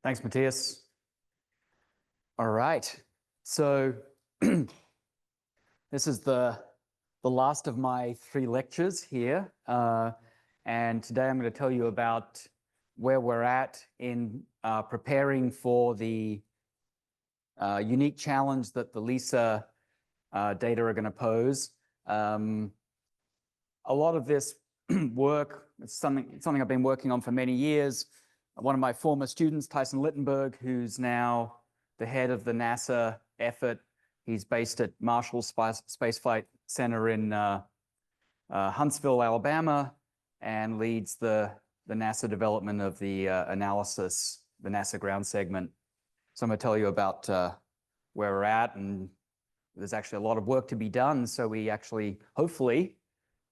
Thanks, Matthias. All right, so this is the last of my 3 lectures here, and today I'm going to tell you about where we're at in preparing for the unique challenge that the LISA data are going to pose. A lot of this work, it's something I've been working on for many years. One of my former students, Tyson Littenberg, who's now the head of the NASA effort, he's based at Marshall Space Flight Center in Huntsville, Alabama, and leads the NASA development of the analysis, the NASA ground segment. So I'm going to tell you about where we're at, and there's actually a lot of work to be done. So we actually, hopefully,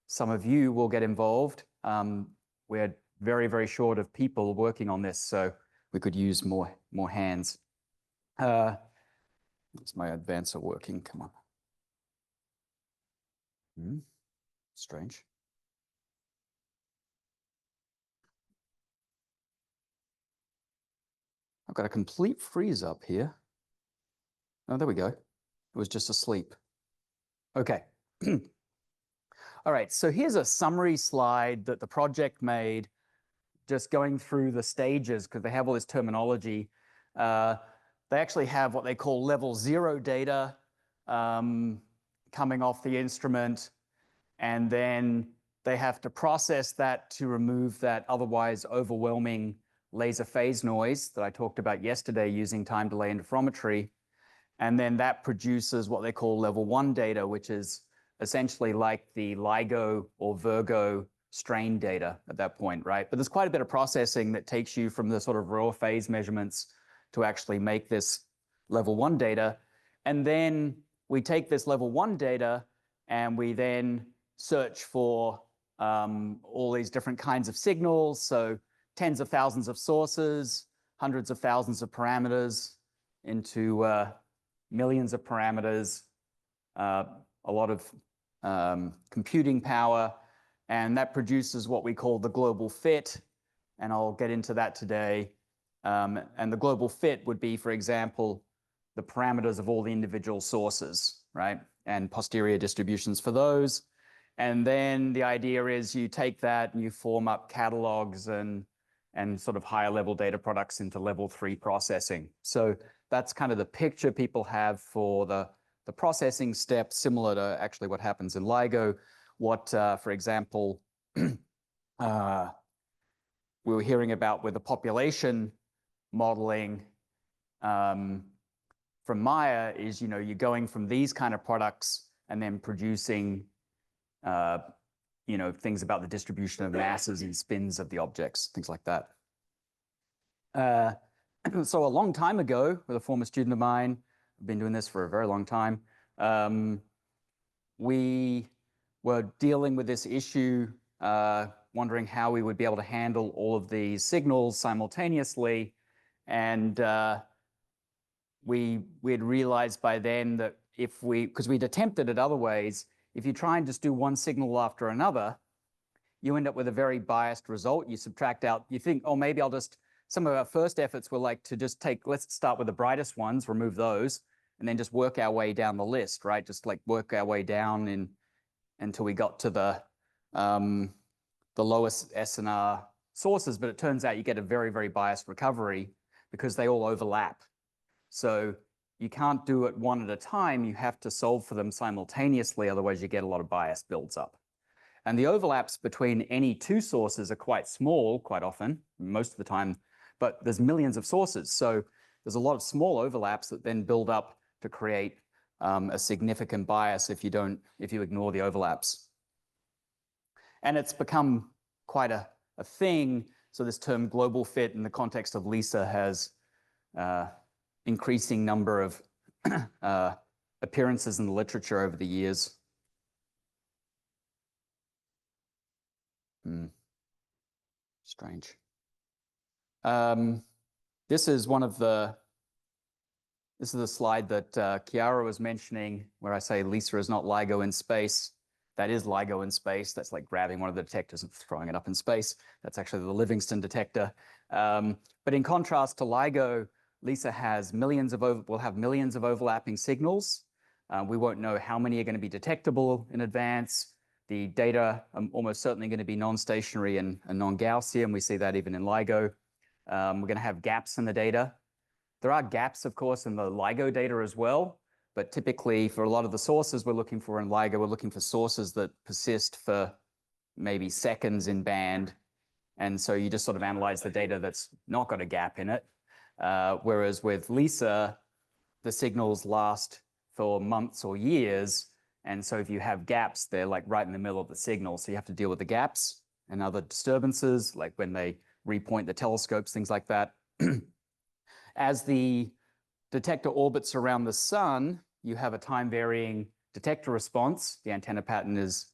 some of you will get involved. We're very, very short of people working on this, so we could use more hands. Is my advancer working? Come on. Strange. I've got a complete freeze up here. Oh, there we go. It was just asleep. Okay. All right, so here's a summary slide that the project made, just going through the stages, because they have all this terminology. They actually have what they call level 0 data coming off the instrument, and then they have to process that to remove that otherwise overwhelming laser phase noise that I talked about yesterday using time delay interferometry. And then that produces what they call level 1 data, which is essentially like the LIGO or Virgo strain data at that point, right? But there's quite a bit of processing that takes you from the sort of raw phase measurements to actually make this level 1 data. And then we take this level 1 data and we then search for all these different kinds of signals. So tens of thousands of sources, hundreds of thousands of parameters into millions of parameters, a lot of computing power, and that produces what we call the global fit, and I'll get into that today. And the global fit would be, for example, the parameters of all the individual sources, right? And posterior distributions for those. And then the idea is you take that and you form up catalogs and sort of higher level data products into level 3 processing. So that's kind of the picture people have for the processing step, similar to actually what happens in LIGO. What, for example, we were hearing about with the population modeling from Maya is, you're going from these kind of products and then producing, things about the distribution of masses and spins of the objects, things like that. So a long time ago, with a former student of mine, I've been doing this for a very long time, we were dealing with this issue, wondering how we would be able to handle all of these signals simultaneously. And we had realized by then that because we'd attempted it other ways, if you try and just do one signal after another, you end up with a very biased result. You subtract out, you think, oh, maybe some of our first efforts were like to just let's start with the brightest ones, remove those, and then just work our way down the list, right? Just like work our way down until we got to the lowest SNR sources. But it turns out you get a very, very biased recovery because they all overlap. So you can't do it one at a time. You have to solve for them simultaneously. Otherwise, you get a lot of bias builds up. And the overlaps between any 2 sources are quite small, quite often, most of the time, but there's millions of sources. So there's a lot of small overlaps that then build up to create a significant bias if you ignore the overlaps. And it's become quite a thing. So this term global fit in the context of LISA has increasing number of appearances in the literature over the years. Strange. This is the slide that Chiara was mentioning, where I say LISA is not LIGO in space. That is LIGO in space. That's like grabbing one of the detectors and throwing it up in space. That's actually the Livingston detector. But in contrast to LIGO, LISA has will have millions of overlapping signals. We won't know how many are going to be detectable in advance. The data are almost certainly going to be non-stationary and non-Gaussian. We see that even in LIGO. We're going to have gaps in the data. There are gaps, of course, in the LIGO data as well. But typically, for a lot of the sources we're looking for in LIGO, we're looking for sources that persist for maybe seconds in band. And so you just sort of analyze the data that's not got a gap in it. Whereas with LISA, the signals last for months or years. And so if you have gaps, they're like right in the middle of the signal. So you have to deal with the gaps and other disturbances, like when they repoint the telescopes, things like that. As the detector orbits around the sun, you have a time-varying detector response. The antenna pattern is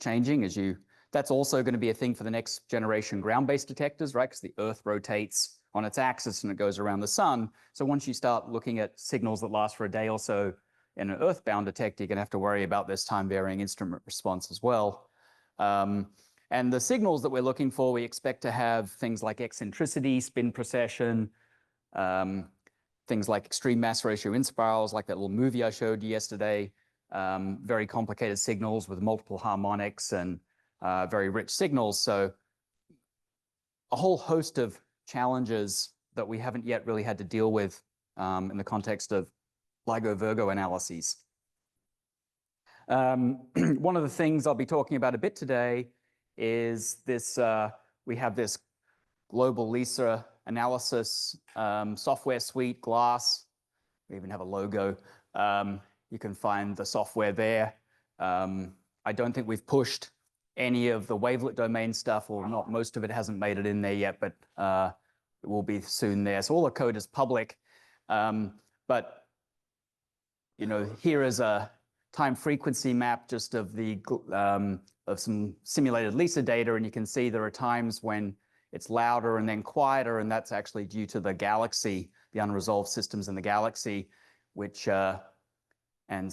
changing as you. That's also going to be a thing for the next generation ground-based detectors, right? Because the Earth rotates on its axis and it goes around the sun. So once you start looking at signals that last for a day or so in an earthbound detector, you're going to have to worry about this time-varying instrument response as well. And the signals that we're looking for, we expect to have things like eccentricity, spin precession, things like extreme mass ratio inspirals, like that little movie I showed you yesterday, very complicated signals with multiple harmonics and very rich signals. So a whole host of challenges that we haven't yet really had to deal with in the context of LIGO-Virgo analyses. One of the things I'll be talking about a bit today is this, we have this global LISA analysis software suite, GLASS. We even have a logo. You can find the software there. I don't think we've pushed any of the Wavelet domain stuff, or not, most of it hasn't made it in there yet, but it will be soon there. So all the code is public. But you know, here is a time frequency map just of the of some simulated LISA data, and you can see there are times when it's louder and then quieter, and that's actually due to the galaxy, the unresolved systems in the galaxy, which as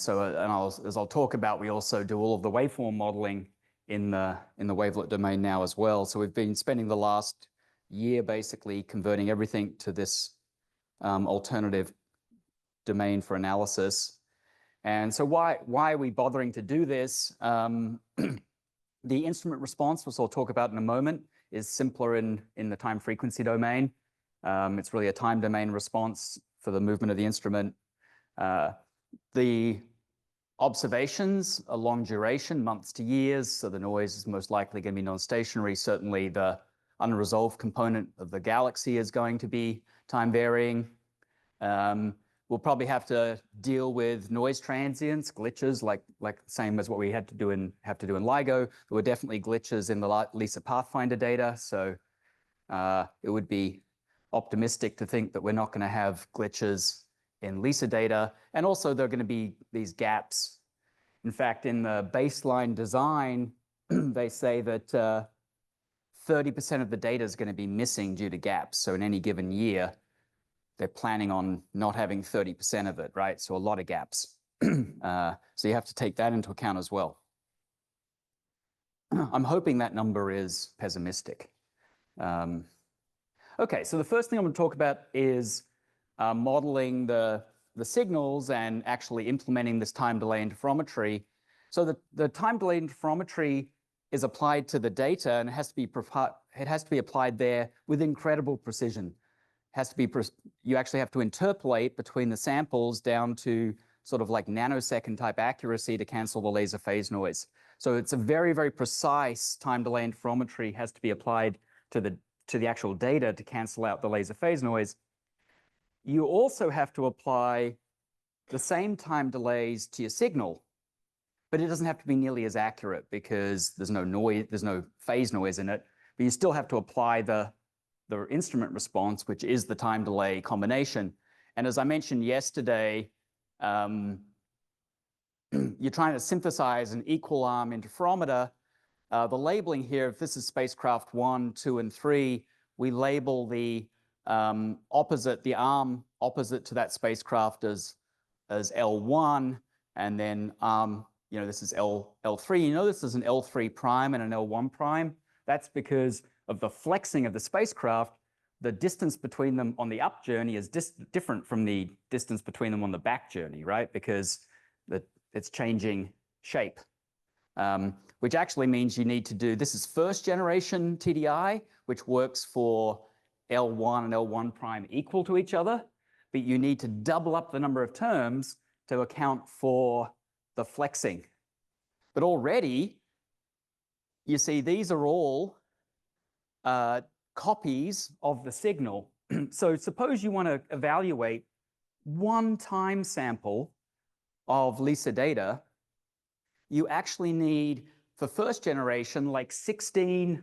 I'll talk about, we also do all of the waveform modeling in the Wavelet domain now as well. So we've been spending the last year basically converting everything to this alternative domain for analysis. And so why are we bothering to do this? The instrument response, which I'll talk about in a moment, is simpler in the time frequency domain. It's really a time domain response for the movement of the instrument. The observations are long duration, months to years, so the noise is most likely going to be non-stationary. Certainly the unresolved component of the galaxy is going to be time varying. We'll probably have to deal with noise transients, glitches, like same as what we have to do in LIGO. There were definitely glitches in the LISA Pathfinder data, so it would be optimistic to think that we're not going to have glitches in LISA data. And also there are going to be these gaps. In fact, in the baseline design, they say that 30% of the data is going to be missing due to gaps. So in any given year, they're planning on not having 30% of it, right? So a lot of gaps. So you have to take that into account as well. I'm hoping that number is pessimistic. Okay, so the first thing I'm going to talk about is modeling the signals and actually implementing this time delay interferometry. So the time delay interferometry is applied to the data, and it has to be applied there with incredible precision. Has to be, you actually have to interpolate between the samples down to sort of like nanosecond type accuracy to cancel the laser phase noise. So it's a very, very precise time delay interferometry has to be applied to the actual data to cancel out the laser phase noise. You also have to apply the same time delays to your signal, but it doesn't have to be nearly as accurate because there's no noise, there's no phase noise in it, but you still have to apply the instrument response, which is the time delay combination. And as I mentioned yesterday, you're trying to synthesize an equal arm interferometer. The labeling here, if this is spacecraft 1, 2, and 3, we label the arm opposite to that spacecraft as L1, and then this is L3. You know this is an L3 prime and an L1 prime. That's because of the flexing of the spacecraft. the distance between them on the up journey is different from the distance between them on the back journey, right? Because it's changing shape, which actually means you need to do, this is first generation TDI, which works for L1 and L1 prime equal to each other, but you need to double up the number of terms to account for the flexing. But already, you see, these are all copies of the signal. So suppose you want to evaluate one time sample of Lisa data, you actually need, for first generation, like 16,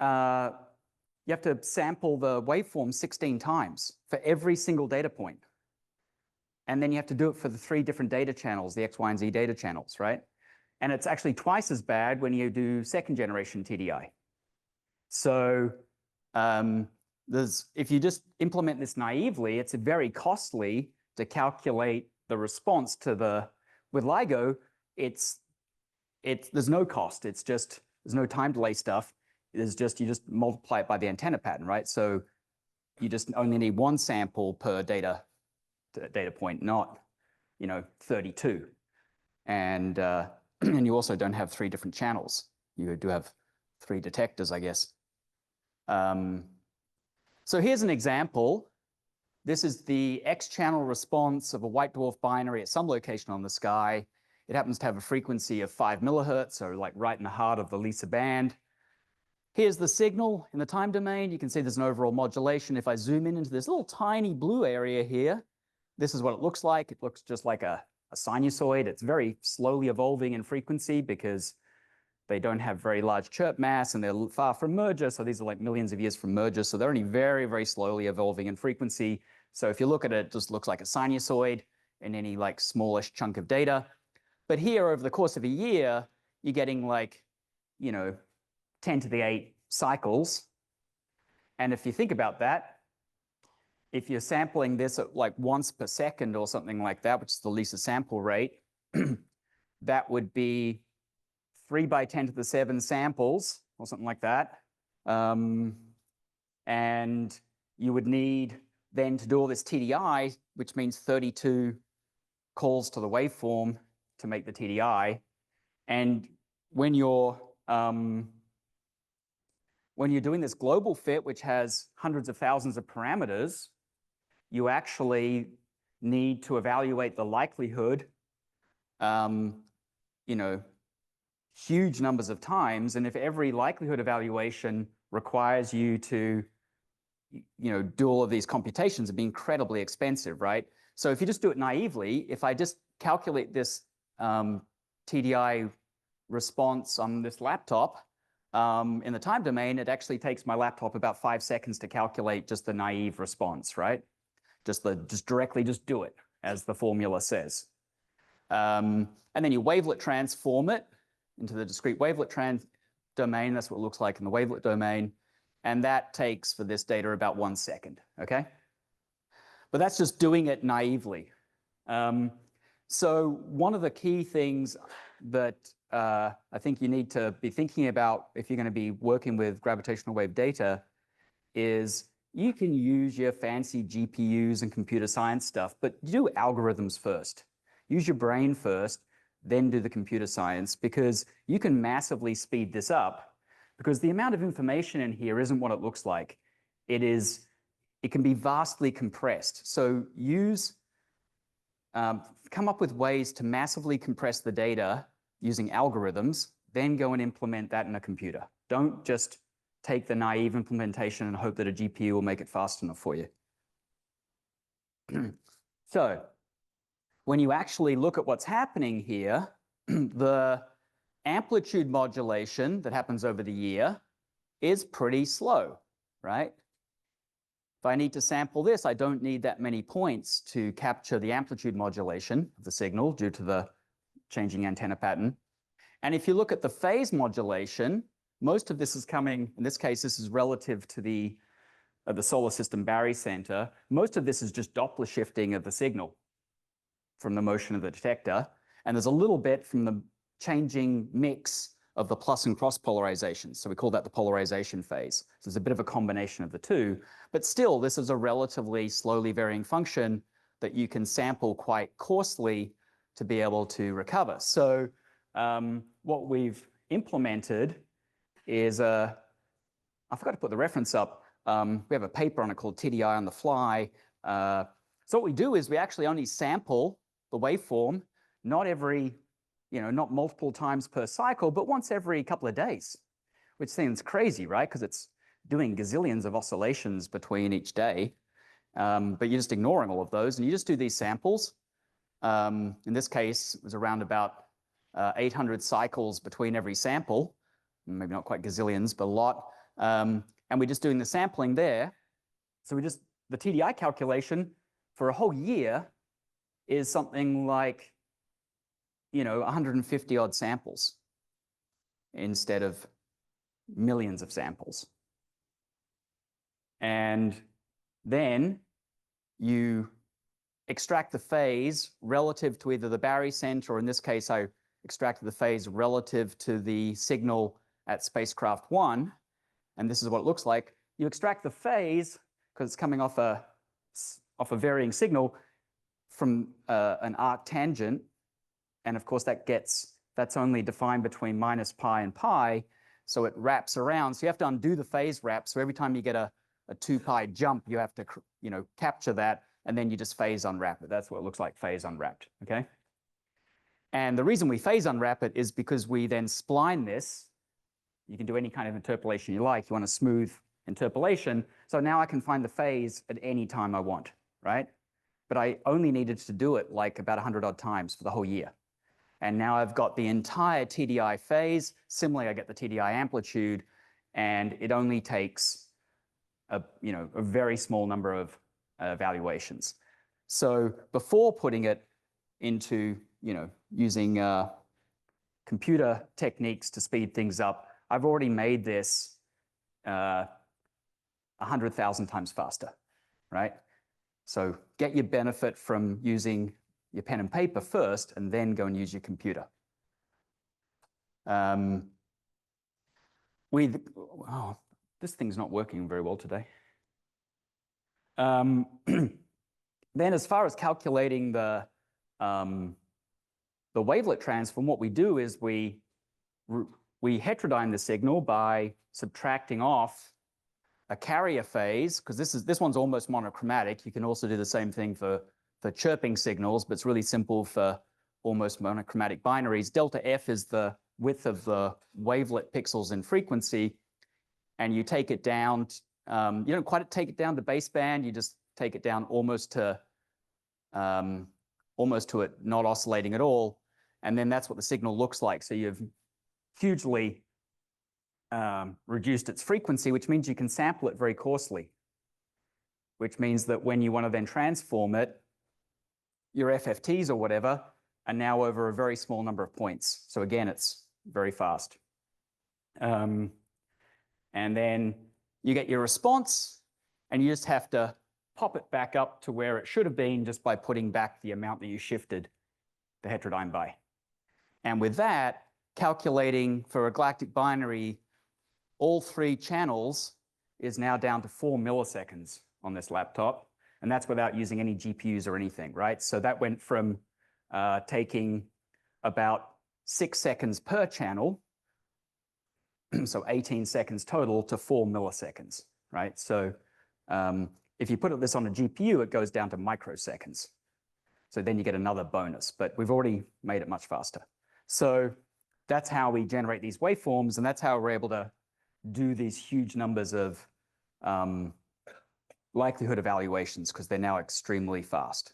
you have to sample the waveform 16 times for every single data point. And then you have to do it for the 3 different data channels, the X, Y, and Z data channels, right? And it's actually twice as bad when you do second generation TDI. So if you just implement this naively, it's very costly to calculate the response to the, with LIGO, there's no cost. It's just, there's no time delay stuff. It's just, you just multiply it by the antenna pattern, right? So you just only need 1 sample per data point, not, 32. And and you also don't have 3 different channels. You do have 3 detectors, I guess. So here's an example. This is the X channel response of a white dwarf binary at some location on the sky. It happens to have a frequency of 5 millihertz, so like right in the heart of the Lisa band. Here's the signal in the time domain. You can see there's an overall modulation. If I zoom in into this little tiny blue area here, this is what it looks like. It looks just like a sinusoid. It's very slowly evolving in frequency because they don't have very large chirp mass and they're far from merger. So these are like millions of years from merger. So they're only very, very slowly evolving in frequency. So if you look at it, it just looks like a sinusoid in any like smallish chunk of data. But here over the course of a year, you're getting like, 10 to the 8 cycles. And if you think about that, if you're sampling this at like once per second or something like that, which is the Lisa sample rate, that would be 3 by 10 to the 7 samples or something like that. And you would need then to do all this TDI, which means 32 calls to the waveform to make the TDI. And when you're doing this global fit, which has hundreds of thousands of parameters, you actually need to evaluate the likelihood, huge numbers of times. And if every likelihood evaluation requires you to, do all of these computations, it'd be incredibly expensive, right? So if you just do it naively, if I just calculate this TDI response on this laptop, in the time domain, it actually takes my laptop about 5 seconds to calculate just the naive response, right? Just directly do it, as the formula says. And then you wavelet transform it into the discrete wavelet domain. That's what it looks like in the wavelet domain. And that takes, for this data, about 1 second, okay? But that's just doing it naively. So one of the key things that I think you need to be thinking about if you're going to be working with gravitational wave data is you can use your fancy GPUs and computer science stuff, but do algorithms first. Use your brain first, then do the computer science, because you can massively speed this up, because the amount of information in here isn't what it looks like. It can be vastly compressed. So come up with ways to massively compress the data using algorithms, then go and implement that in a computer. Don't just take the naive implementation and hope that a GPU will make it fast enough for you. So when you actually look at what's happening here, the amplitude modulation that happens over the year is pretty slow, right? If I need to sample this, I don't need that many points to capture the amplitude modulation of the signal due to the changing antenna pattern. And if you look at the phase modulation, most of this is coming, in this case, this is relative to the solar system barycenter. Most of this is just Doppler shifting of the signal from the motion of the detector. And there's a little bit from the changing mix of the plus and cross polarizations. So we call that the polarization phase. So it's a bit of a combination of the two, but still this is a relatively slowly varying function that you can sample quite coarsely to be able to recover. So what we've implemented is I forgot to put the reference up. We have a paper on it called TDI on the fly. So what we do is we actually only sample the waveform, not multiple times per cycle, but once every couple of days, which seems crazy, right? Because it's doing gazillions of oscillations between each day, but you're just ignoring all of those, and you just do these samples. In this case, it was around about 800 cycles between every sample, maybe not quite gazillions, but a lot. And we're just doing the sampling there. So the TDI calculation for a whole year is something like 150 odd samples instead of millions of samples. And then you extract the phase relative to either the barycenter, or in this case, I extracted the phase relative to the signal at spacecraft 1. And this is what it looks like. You extract the phase because it's coming off a varying signal from an arc tangent. And of course, that's only defined between minus pi and pi. So it wraps around. So you have to undo the phase wrap. So every time you get a 2 pi jump, you have to capture that, and then you just phase unwrap it. That's what it looks like, phase unwrapped. Okay. And the reason we phase unwrap it is because we then spline this. You can do any kind of interpolation you like. You want a smooth interpolation. So now I can find the phase at any time I want, right? But I only needed to do it like about 100 odd times for the whole year. And now I've got the entire TDI phase. Similarly, I get the TDI amplitude, and it only takes a very small number of evaluations. So before putting it into using computer techniques to speed things up, I've already made this 100,000 times faster, right? So get your benefit from using your pen and paper first, and then go and use your computer. This thing's not working very well today. Then as far as calculating the wavelet transform, what we do is we heterodyne the signal by subtracting off a carrier phase, because this one's almost monochromatic. You can also do the same thing for chirping signals, but it's really simple for almost monochromatic binaries. Delta F is the width of the wavelet pixels in frequency, and you take it down. You don't quite take it down to baseband. You just take it down almost to it not oscillating at all, and then that's what the signal looks like. So you've hugely reduced its frequency, which means you can sample it very coarsely, which means that when you want to then transform it, your FFTs or whatever are now over a very small number of points. So again, it's very fast. And then you get your response, and you just have to pop it back up to where it should have been just by putting back the amount that you shifted the heterodyne by. And with that, calculating for a galactic binary, all 3 channels is now down to 4 milliseconds on this laptop. And that's without using any GPUs or anything, right? So that went from taking about 6 seconds per channel, so 18 seconds total, to 4 milliseconds, right? So if you put this on a GPU, it goes down to microseconds. So then you get another bonus, but we've already made it much faster. So that's how we generate these waveforms, and that's how we're able to do these huge numbers of likelihood evaluations, because they're now extremely fast.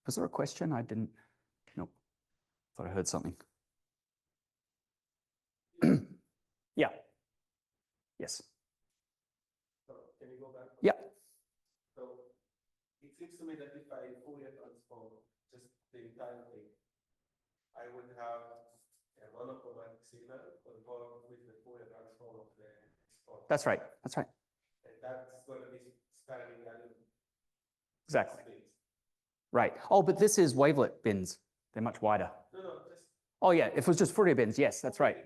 Was there a question? I didn't. Nope. Thought I heard something. Yeah. Yes. So can you go back? Yeah. So it seems to me that if I Fourier transform just the entire thing, I would have a monochromatic signal involved with the Fourier transform of the spot. That's right. That's right. And that's going to be spanning Exactly. space. Right. Oh, but this is wavelet bins. They're much wider. No, just Oh yeah, if it was just Fourier bins, yes, that's right.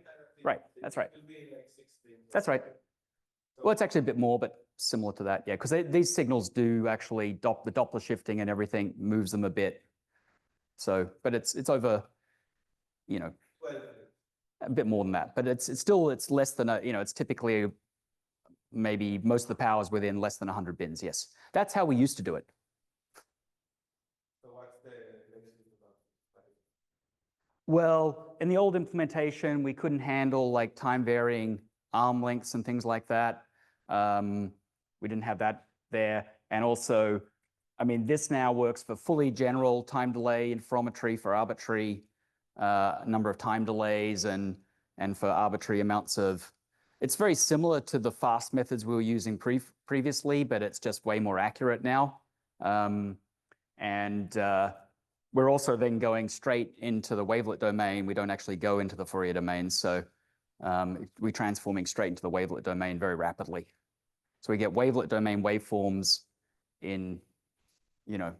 Right, that's right. It will be like 6 bins. That's right. Well, it's actually a bit more, but similar to that, yeah, because these signals do actually the Doppler shifting and everything moves them a bit. So, but it's over, you know, a bit more than that. But it's still less than it's typically maybe most of the power is within less than 100 bins. Yes, that's how we used to do it. So what's the benefit about it? Well, in the old implementation, we couldn't handle like time varying arm lengths and things like that. We didn't have that there. And also, I mean, this now works for fully general time delay interferometry for arbitrary number of time delays and for arbitrary amounts of. It's very similar to the fast methods we were using previously, but it's just way more accurate now. We're also then going straight into the wavelet domain. We don't actually go into the Fourier domain. So we're transforming straight into the wavelet domain very rapidly. So we get wavelet domain waveforms in, 4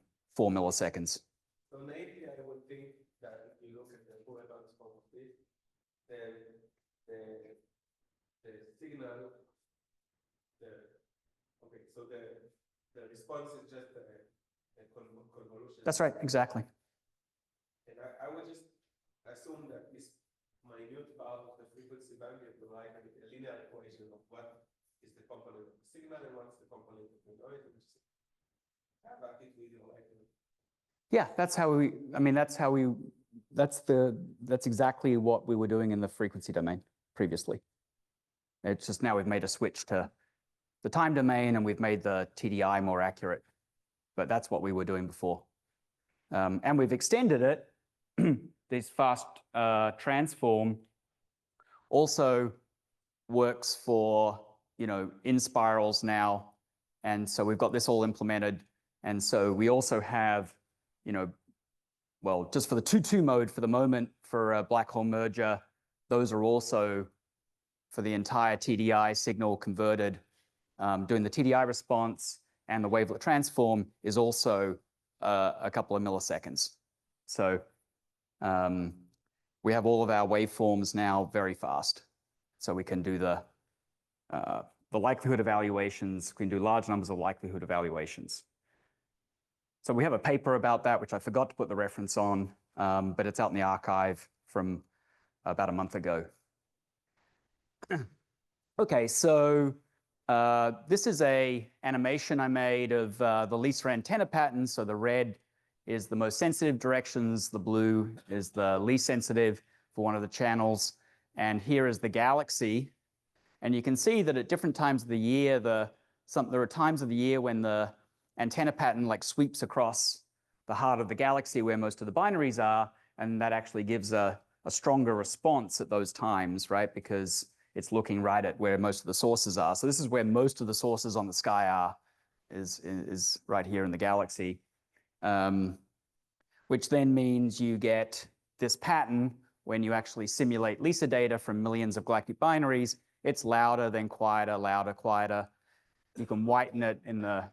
milliseconds. So maybe I would think that if you look at the Fourier transform of this, then the signal, so the response is just a convolution. That's right, exactly. And I would just assume that this minute part of the frequency band is like a linear equation of what is the component of the signal and what's the component of the noise, and just have a quick video like it. Yeah, that's exactly what we were doing in the frequency domain previously. It's just now we've made a switch to the time domain and we've made the TDI more accurate, but that's what we were doing before. And we've extended it. This fast transform also works for, in spirals now. And so we've got this all implemented. And so we also have, well, just for the 2-2 mode for the moment for a black hole merger, those are also for the entire TDI signal converted. Doing the TDI response and the wavelet transform is also a couple of milliseconds. So we have all of our waveforms now very fast. So we can do the likelihood evaluations. We can do large numbers of likelihood evaluations. So we have a paper about that, which I forgot to put the reference on, but it's out in the archive from about a month ago. Okay, so this is an animation I made of the LISA antenna pattern. So the red is the most sensitive directions. The blue is the least sensitive for one of the channels. And here is the galaxy. And you can see that at different times of the year, there are times of the year when the antenna pattern like sweeps across the heart of the galaxy where most of the binaries are. And that actually gives a stronger response at those times, right? Because it's looking right at where most of the sources are. So this is where most of the sources on the sky are, is right here in the galaxy. Which then means you get this pattern when you actually simulate LISA data from millions of galactic binaries. It's louder, then quieter, louder, quieter. You can whiten it in the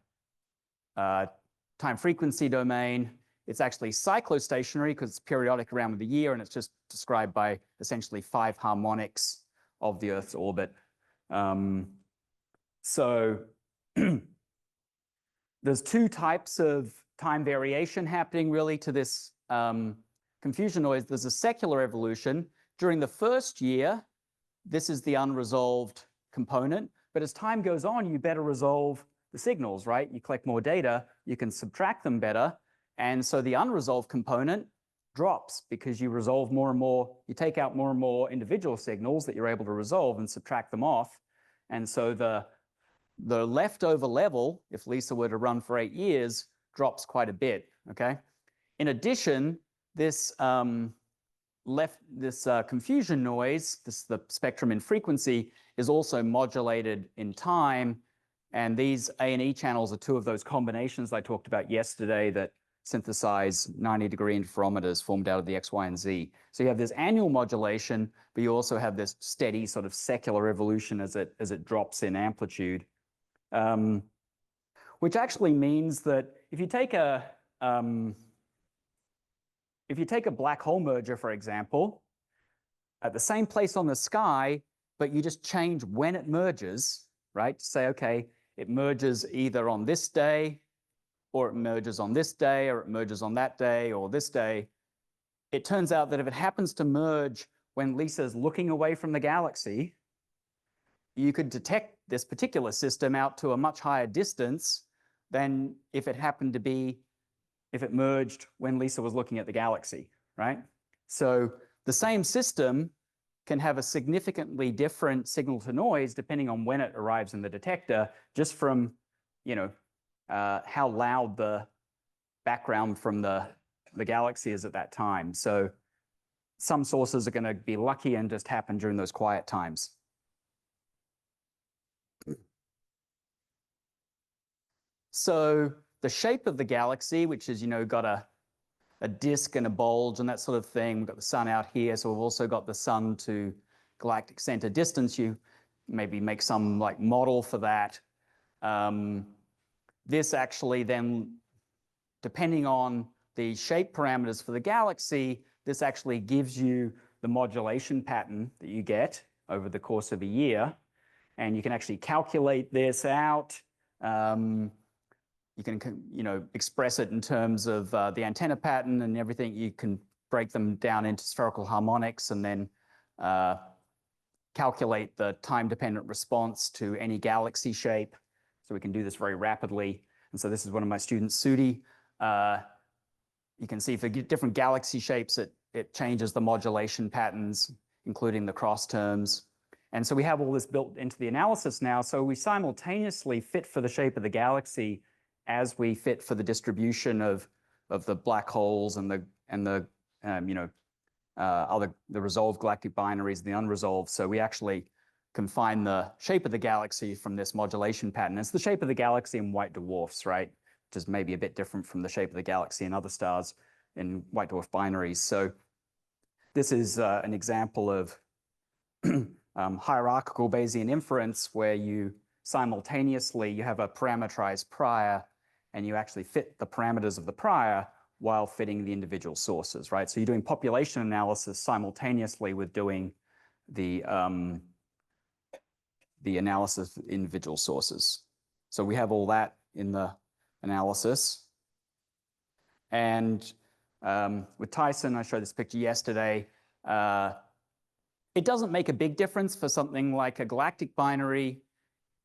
time frequency domain. It's actually cyclostationary because it's periodic around the year, and it's just described by essentially 5 harmonics of the Earth's orbit. So there's 2 types of time variation happening really to this confusion noise. There's a secular evolution. During the first year, this is the unresolved component. But as time goes on, you better resolve the signals, right? You collect more data, you can subtract them better. And so the unresolved component drops because you resolve more and more, you take out more and more individual signals that you're able to resolve and subtract them off. And so the leftover level, if LISA were to run for 8 years, drops quite a bit, okay? In addition, this confusion noise, the spectrum in frequency, is also modulated in time. And these A&E channels are 2 of those combinations I talked about yesterday that synthesize 90-degree interferometers formed out of the X, Y, and Z. So you have this annual modulation, but you also have this steady sort of secular evolution as it drops in amplitude. Which actually means that if you take a black hole merger, for example, at the same place on the sky, but you just change when it merges, right? Say, okay, it merges either on this day, or it merges on this day, or it merges on that day, or this day. It turns out that if it happens to merge when LISA's looking away from the galaxy, you could detect this particular system out to a much higher distance than if it happened to be, if it merged when LISA was looking at the galaxy, right? So the same system can have a significantly different signal to noise depending on when it arrives in the detector, just from, you know, how loud the background from the galaxy is at that time. So some sources are going to be lucky and just happen during those quiet times. So the shape of the galaxy, which is, you know, got a disk and a bulge and that sort of thing. We've got the sun out here, so we've also got the sun to galactic center distance. You maybe make some like model for that. This actually then, depending on the shape parameters for the galaxy, this actually gives you the modulation pattern that you get over the course of a year. And you can actually calculate this out. You can, you know, express it in terms of the antenna pattern and everything. You can break them down into spherical harmonics and then calculate the time-dependent response to any galaxy shape. So we can do this very rapidly. And so this is one of my students, Sudi. You can see for different galaxy shapes, it changes the modulation patterns, including the cross terms. And so we have all this built into the analysis now. So we simultaneously fit for the shape of the galaxy as we fit for the distribution of the black holes and the you know, the resolved galactic binaries and the unresolved. So we actually can find the shape of the galaxy from this modulation pattern. It's the shape of the galaxy in white dwarfs, right? Which is maybe a bit different from the shape of the galaxy in other stars in white dwarf binaries. So this is an example of hierarchical Bayesian inference, where you simultaneously, you have a parameterized prior, and you actually fit the parameters of the prior while fitting the individual sources, right? So you're doing population analysis simultaneously with doing the analysis of individual sources. So we have all that in the analysis. And with Tyson, I showed this picture yesterday. It doesn't make a big difference for something like a galactic binary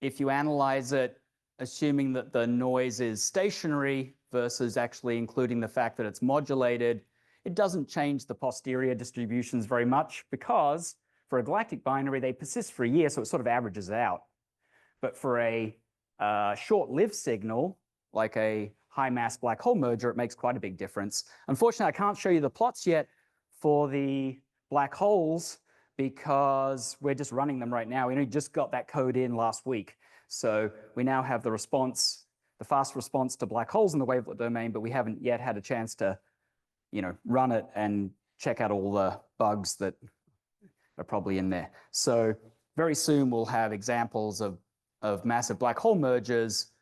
if you analyze it assuming that the noise is stationary versus actually including the fact that it's modulated. It doesn't change the posterior distributions very much, because for a galactic binary, they persist for a year, so it sort of averages out. But for a short-lived signal, like a high-mass black hole merger, it makes quite a big difference. Unfortunately, I can't show you the plots yet for the black holes because we're just running them right now. We only just got that code in last week. So we now have the response, the fast response to black holes in the wavelet domain, but we haven't yet had a chance to, you know, run it and check out all the bugs that are probably in there. So very soon we'll have examples of massive black hole mergers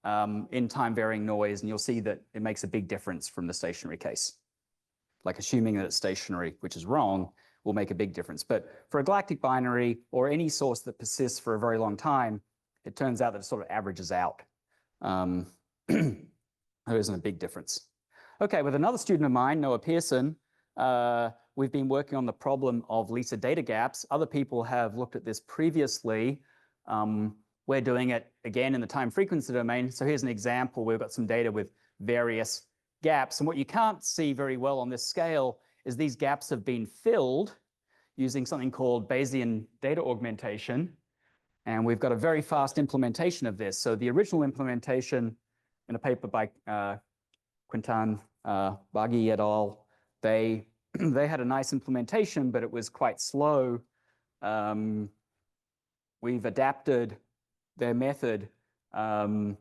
in time-varying noise, and you'll see that it makes a big difference from the stationary case. Like assuming that it's stationary, which is wrong, will make a big difference. But for a galactic binary or any source that persists for a very long time, it turns out that it sort of averages out. There isn't a big difference. Okay, with another student of mine, Noah Pearson, we've been working on the problem of LISA data gaps. Other people have looked at this previously. We're doing it again in the time frequency domain. So here's an example. We've got some data with various gaps. And what you can't see very well on this scale is these gaps have been filled using something called Bayesian data augmentation. And we've got a very fast implementation of this. So the original implementation in a paper by Quintan Baghi et al., they had a nice implementation, but it was quite slow. We've adapted their method and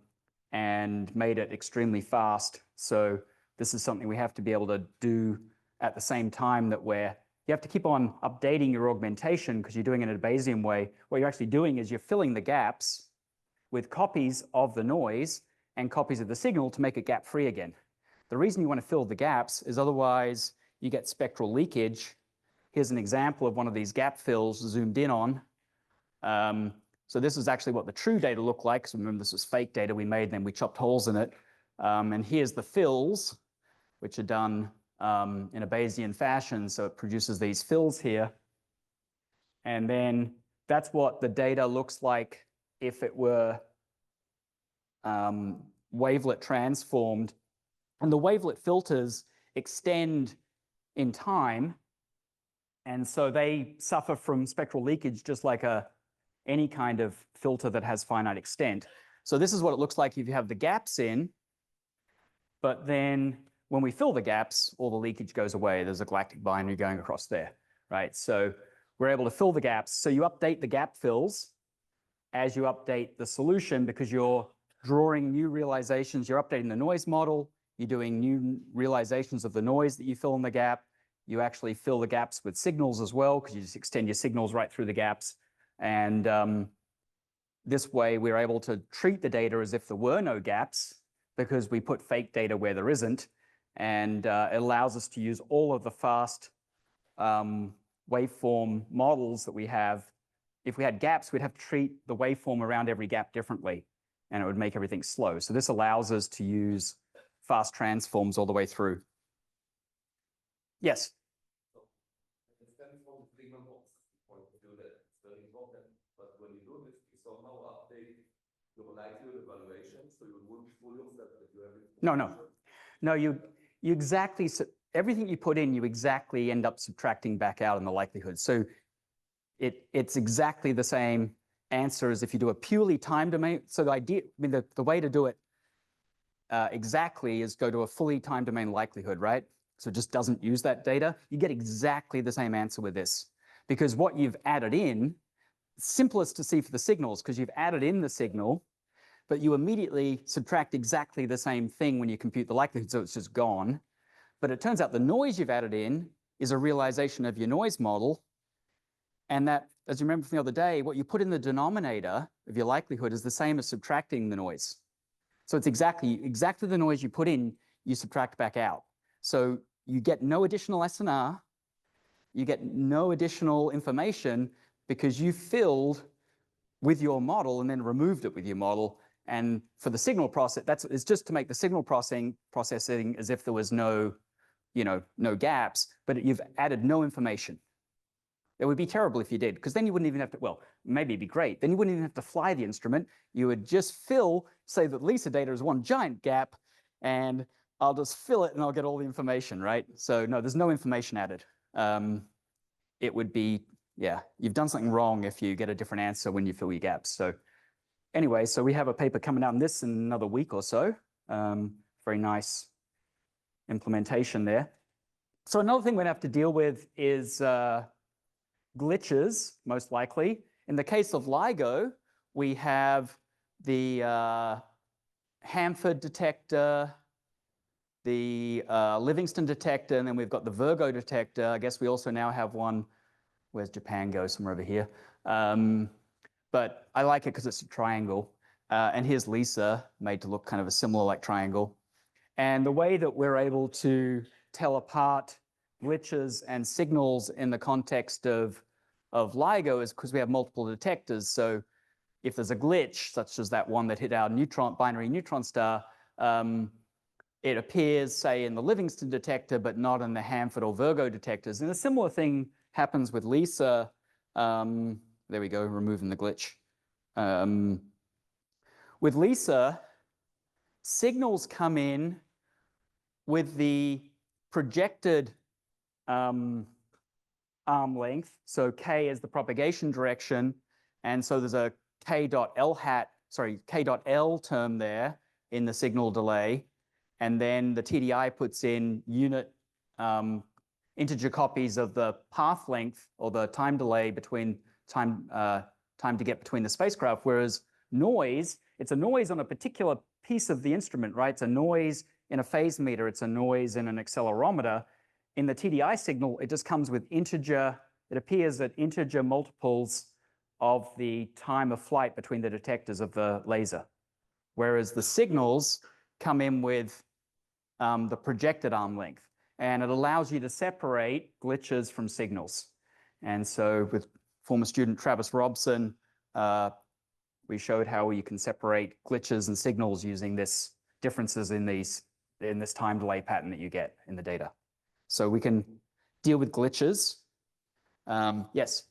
made it extremely fast. So this is something we have to be able to do at the same time that you have to keep on updating your augmentation because you're doing it in a Bayesian way. What you're actually doing is you're filling the gaps with copies of the noise and copies of the signal to make it gap-free again. The reason you want to fill the gaps is otherwise you get spectral leakage Here's an example of one of these gap fills zoomed in on. So this is actually what the true data looked like. So remember, this was fake data we made, and then we chopped holes in it. And here's the fills, which are done in a Bayesian fashion. So it produces these fills here. And then that's what the data looks like if it were wavelet transformed. And the wavelet filters extend in time. And so they suffer from spectral leakage just like any kind of filter that has finite extent. So this is what it looks like if you have the gaps in. But then when we fill the gaps, all the leakage goes away. There's a galactic binary going across there, right? So we're able to fill the gaps. So you update the gap fills as you update the solution because you're drawing new realizations. You're updating the noise model. You're doing new realizations of the noise that you fill in the gap. You actually fill the gaps with signals as well because you just extend your signals right through the gaps. And this way, we're able to treat the data as if there were no gaps because we put fake data where there isn't. And it allows us to use all of the fast waveform models that we have. If we had gaps, we'd have to treat the waveform around every gap differently, and it would make everything slow. So this allows us to use fast transforms all the way through. Yes? No, you exactly, everything you put in, you exactly end up subtracting back out in the likelihood. So it's exactly the same answer as if you do a purely time domain. So the idea, I mean, the way to do it exactly is go to a fully time domain likelihood, right? So it just doesn't use that data. You get exactly the same answer with this because what you've added in, simplest to see for the signals because you've added in the signal, but you immediately subtract exactly the same thing when you compute the likelihood, so it's just gone. But it turns out the noise you've added in is a realization of your noise model. And that, as you remember from the other day, what you put in the denominator of your likelihood is the same as subtracting the noise. So it's exactly the noise you put in, you subtract back out. So you get no additional SNR, you get no additional information because you filled with your model and then removed it with your model. And for the signal process, it's just to make the signal processing as if there was no gaps, but you've added no information. It would be terrible if you did, because then you wouldn't even have to, well, maybe it'd be great. Then you wouldn't even have to fly the instrument. You would just say that Lisa data is one giant gap, and I'll just fill it and I'll get all the information, right? So no, there's no information added. It would be, yeah, you've done something wrong if you get a different answer when you fill your gaps. So anyway, so we have a paper coming out on this in another week or so. Very nice implementation there. So another thing we're going to have to deal with is glitches, most likely. In the case of LIGO, we have the Hanford detector, the Livingston detector, and then we've got the Virgo detector. I guess we also now have one. Where's Japan go? Somewhere over here. But I like it because it's a triangle. And here's Lisa, made to look kind of a similar like triangle. And the way that we're able to tell apart glitches and signals in the context of LIGO is because we have multiple detectors. So if there's a glitch, such as that one that hit our binary neutron star, it appears, say, in the Livingston detector, but not in the Hanford or Virgo detectors. And a similar thing happens with Lisa. There we go, removing the glitch. With Lisa, signals come in with the projected arm length. So K is the propagation direction. And so there's a K.L term there in the signal delay. And then the TDI puts in unit integer copies of the path length or the time delay between time to get between the spacecraft. Whereas noise, it's a noise on a particular piece of the instrument, right? It's a noise in a phase meter. It's a noise in an accelerometer. In the TDI signal, it just comes with integer. It appears at integer multiples of the time of flight between the detectors of the laser. Whereas the signals come in with the projected arm length. and it allows you to separate glitches from signals. And so with former student Travis Robson, we showed how you can separate glitches and signals using this differences in this time delay pattern that you get in the data. So we can deal with glitches. Yes.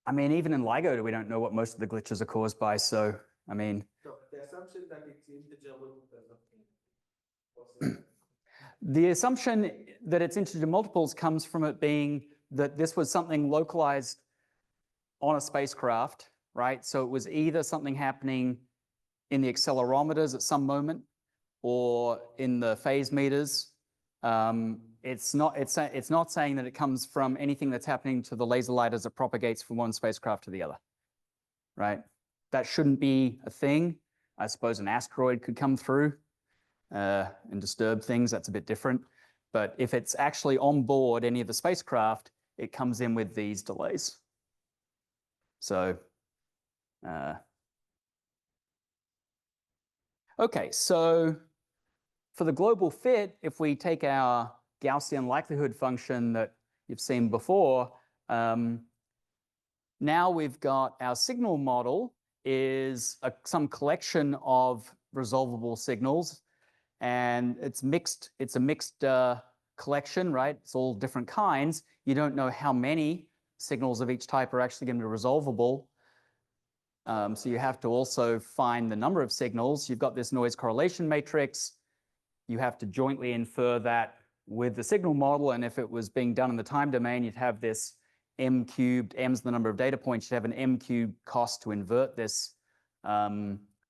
I mean, even in LIGO, we don't know what most of the glitches are caused by. So, I mean, so the assumption that it's integer multiples. The assumption that it's integer multiples comes from it being that this was something localized on a spacecraft, right? So it was either something happening in the accelerometers at some moment or in the phase meters. It's not saying that it comes from anything that's happening to the laser light as it propagates from one spacecraft to the other, right? That shouldn't be a thing. I suppose an asteroid could come through and disturb things. That's a bit different. But if it's actually on board any of the spacecraft, it comes in with these delays. So, okay, so for the global fit, if we take our Gaussian likelihood function that you've seen before, now we've got our signal model is some collection of resolvable signals, and it's a mixed collection, right? It's all different kinds. You don't know how many signals of each type are actually going to be resolvable. So you have to also find the number of signals. You've got this noise correlation matrix. You have to jointly infer that with the signal model, and if it was being done in the time domain, you'd have this m cubed, m's the number of data points, you'd have an m cubed cost to invert this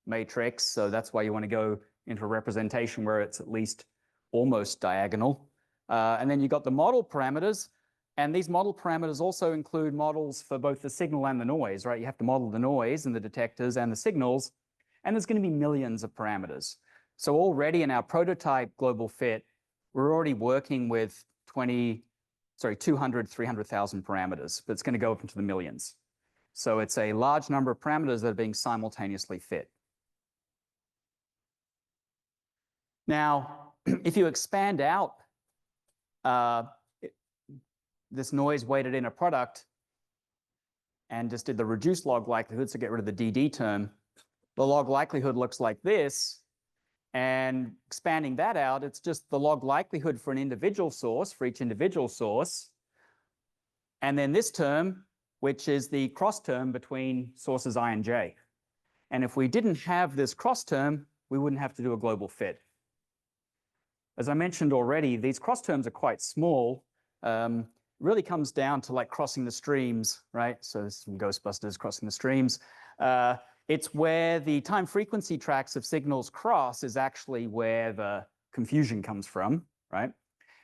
matrix. So that's why you want to go into a representation where it's at least almost diagonal. And then you've got the model parameters, and these model parameters also include models for both the signal and the noise, right? You have to model the noise and the detectors and the signals, and there's going to be millions of parameters. So already in our prototype global fit, we're already working with 200, 300,000 parameters, but it's going to go up into the millions. So it's a large number of parameters that are being simultaneously fit. Now, if you expand out this noise weighted inner product and just did the reduced log likelihood, so get rid of the DD term, the log likelihood looks like this. And expanding that out, it's just the log likelihood for an individual source, for each individual source. And then this term, which is the cross term between sources I and j. And if we didn't have this cross term, we wouldn't have to do a global fit. As I mentioned already, these cross terms are quite small. Really comes down to like crossing the streams, right? So this is from Ghostbusters, crossing the streams. It's where the time frequency tracks of signals cross is actually where the confusion comes from, right?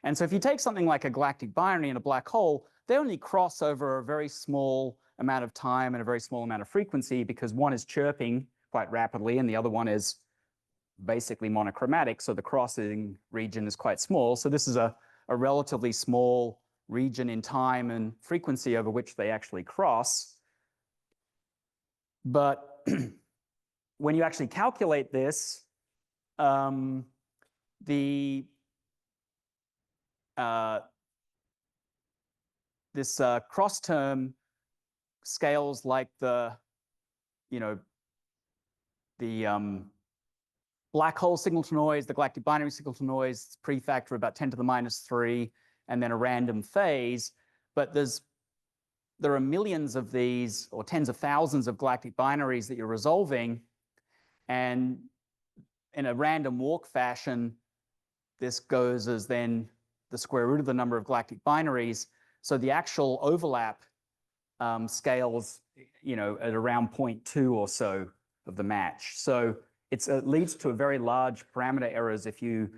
And so if you take something like a galactic binary and a black hole, they only cross over a very small amount of time and a very small amount of frequency because one is chirping quite rapidly and the other one is basically monochromatic. So the crossing region is quite small. So this is a relatively small region in time and frequency over which they actually cross. But when you actually calculate this, this cross term scales like the black hole signal to noise, the galactic binary signal to noise, it's prefactor about 10 to the minus 3, and then a random phase. But there are millions of these, or tens of thousands of galactic binaries that you're resolving. And in a random walk fashion, this goes as then the square root of the number of galactic binaries. So the actual overlap scales, at around 0.2 or so of the match. So it leads to a very large parameter errors if you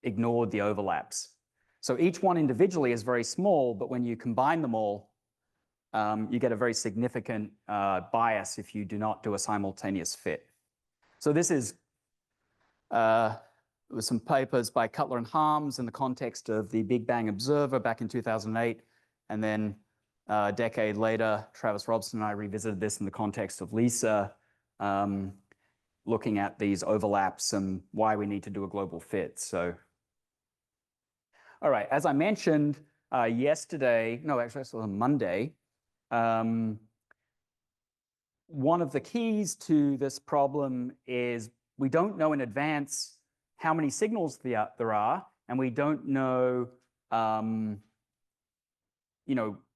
ignored the overlaps. So each one individually is very small, but when you combine them all, you get a very significant bias if you do not do a simultaneous fit. So this is with some papers by Cutler and Harms in the context of the Big Bang Observer back in 2008. And then a decade later, Travis Robson and I revisited this in the context of LISA looking at these overlaps and why we need to do a global fit. So, all right, as I mentioned yesterday, no, actually, it was on Monday, one of the keys to this problem is we don't know in advance how many signals there are, and we don't know,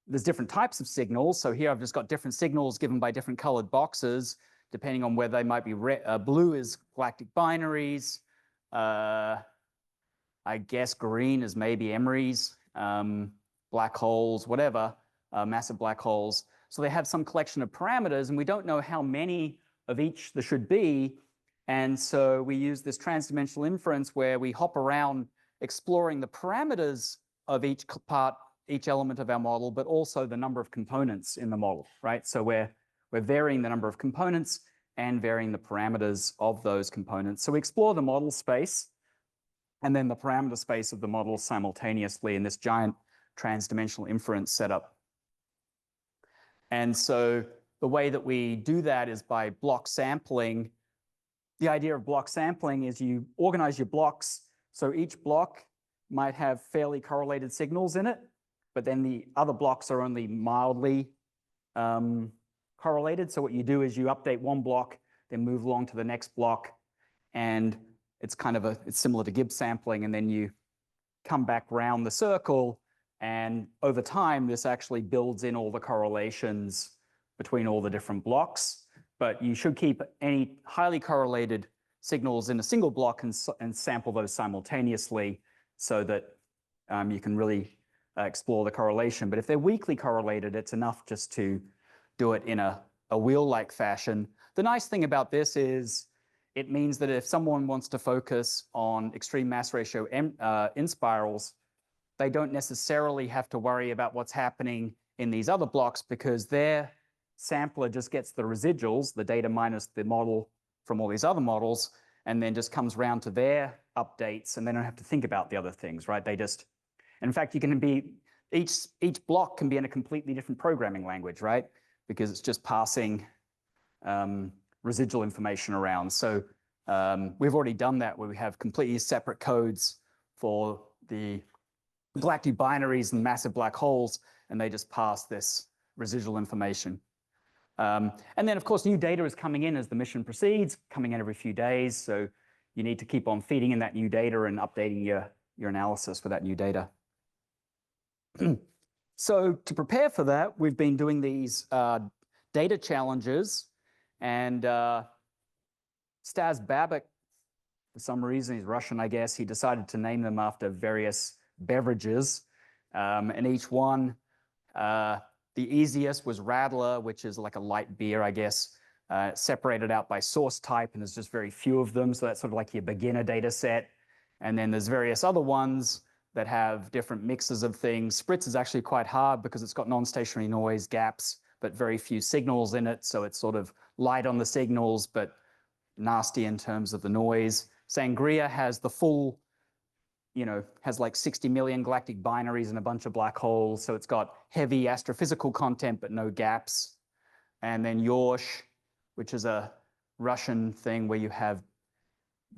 there's different types of signals. So here I've just got different signals given by different colored boxes, depending on whether they might be blue is galactic binaries. I guess green is maybe EMRIs, black holes, whatever, massive black holes. So they have some collection of parameters, and we don't know how many of each there should be. And so we use this transdimensional inference where we hop around exploring the parameters of each part, each element of our model, but also the number of components in the model, right? So we're varying the number of components and varying the parameters of those components. So we explore the model space and then the parameter space of the model simultaneously in this giant transdimensional inference setup. And so the way that we do that is by block sampling. The idea of block sampling is you organize your blocks so each block might have fairly correlated signals in it, but then the other blocks are only mildly correlated. So what you do is you update one block, then move along to the next block, and it's similar to Gibbs sampling, and then you come back round the circle, and over time this actually builds in all the correlations between all the different blocks. But you should keep any highly correlated signals in a single block and sample those simultaneously so that you can really explore the correlation. But if they're weakly correlated, it's enough just to do it in a wheel-like fashion. The nice thing about this is it means that if someone wants to focus on extreme mass ratio inspirals, they don't necessarily have to worry about what's happening in these other blocks because their sampler just gets the residuals, the data minus the model from all these other models, and then just comes round to their updates, and they don't have to think about the other things, right? They just, in fact, each block can be in a completely different programming language, right? Because it's just passing residual information around. So we've already done that where we have completely separate codes for the galactic binaries and massive black holes, and they just pass this residual information. And then, of course, new data is coming in as the mission proceeds, coming in every few days. So you need to keep on feeding in that new data and updating your analysis for that new data. So to prepare for that, we've been doing these data challenges, and Stas Babik, for some reason, he's Russian, I guess, he decided to name them after various beverages. And each one, the easiest was Radler, which is like a light beer, I guess, separated out by source type, and there's just very few of them. So that's sort of like your beginner data set. And then there's various other ones that have different mixes of things. Spritz is actually quite hard because it's got non-stationary noise, gaps, but very few signals in it. So it's sort of light on the signals, but nasty in terms of the noise. Sangria has the full, has like 60 million galactic binaries and a bunch of black holes. So it's got heavy astrophysical content, but no gaps. And then Yorsh, which is a Russian thing where you have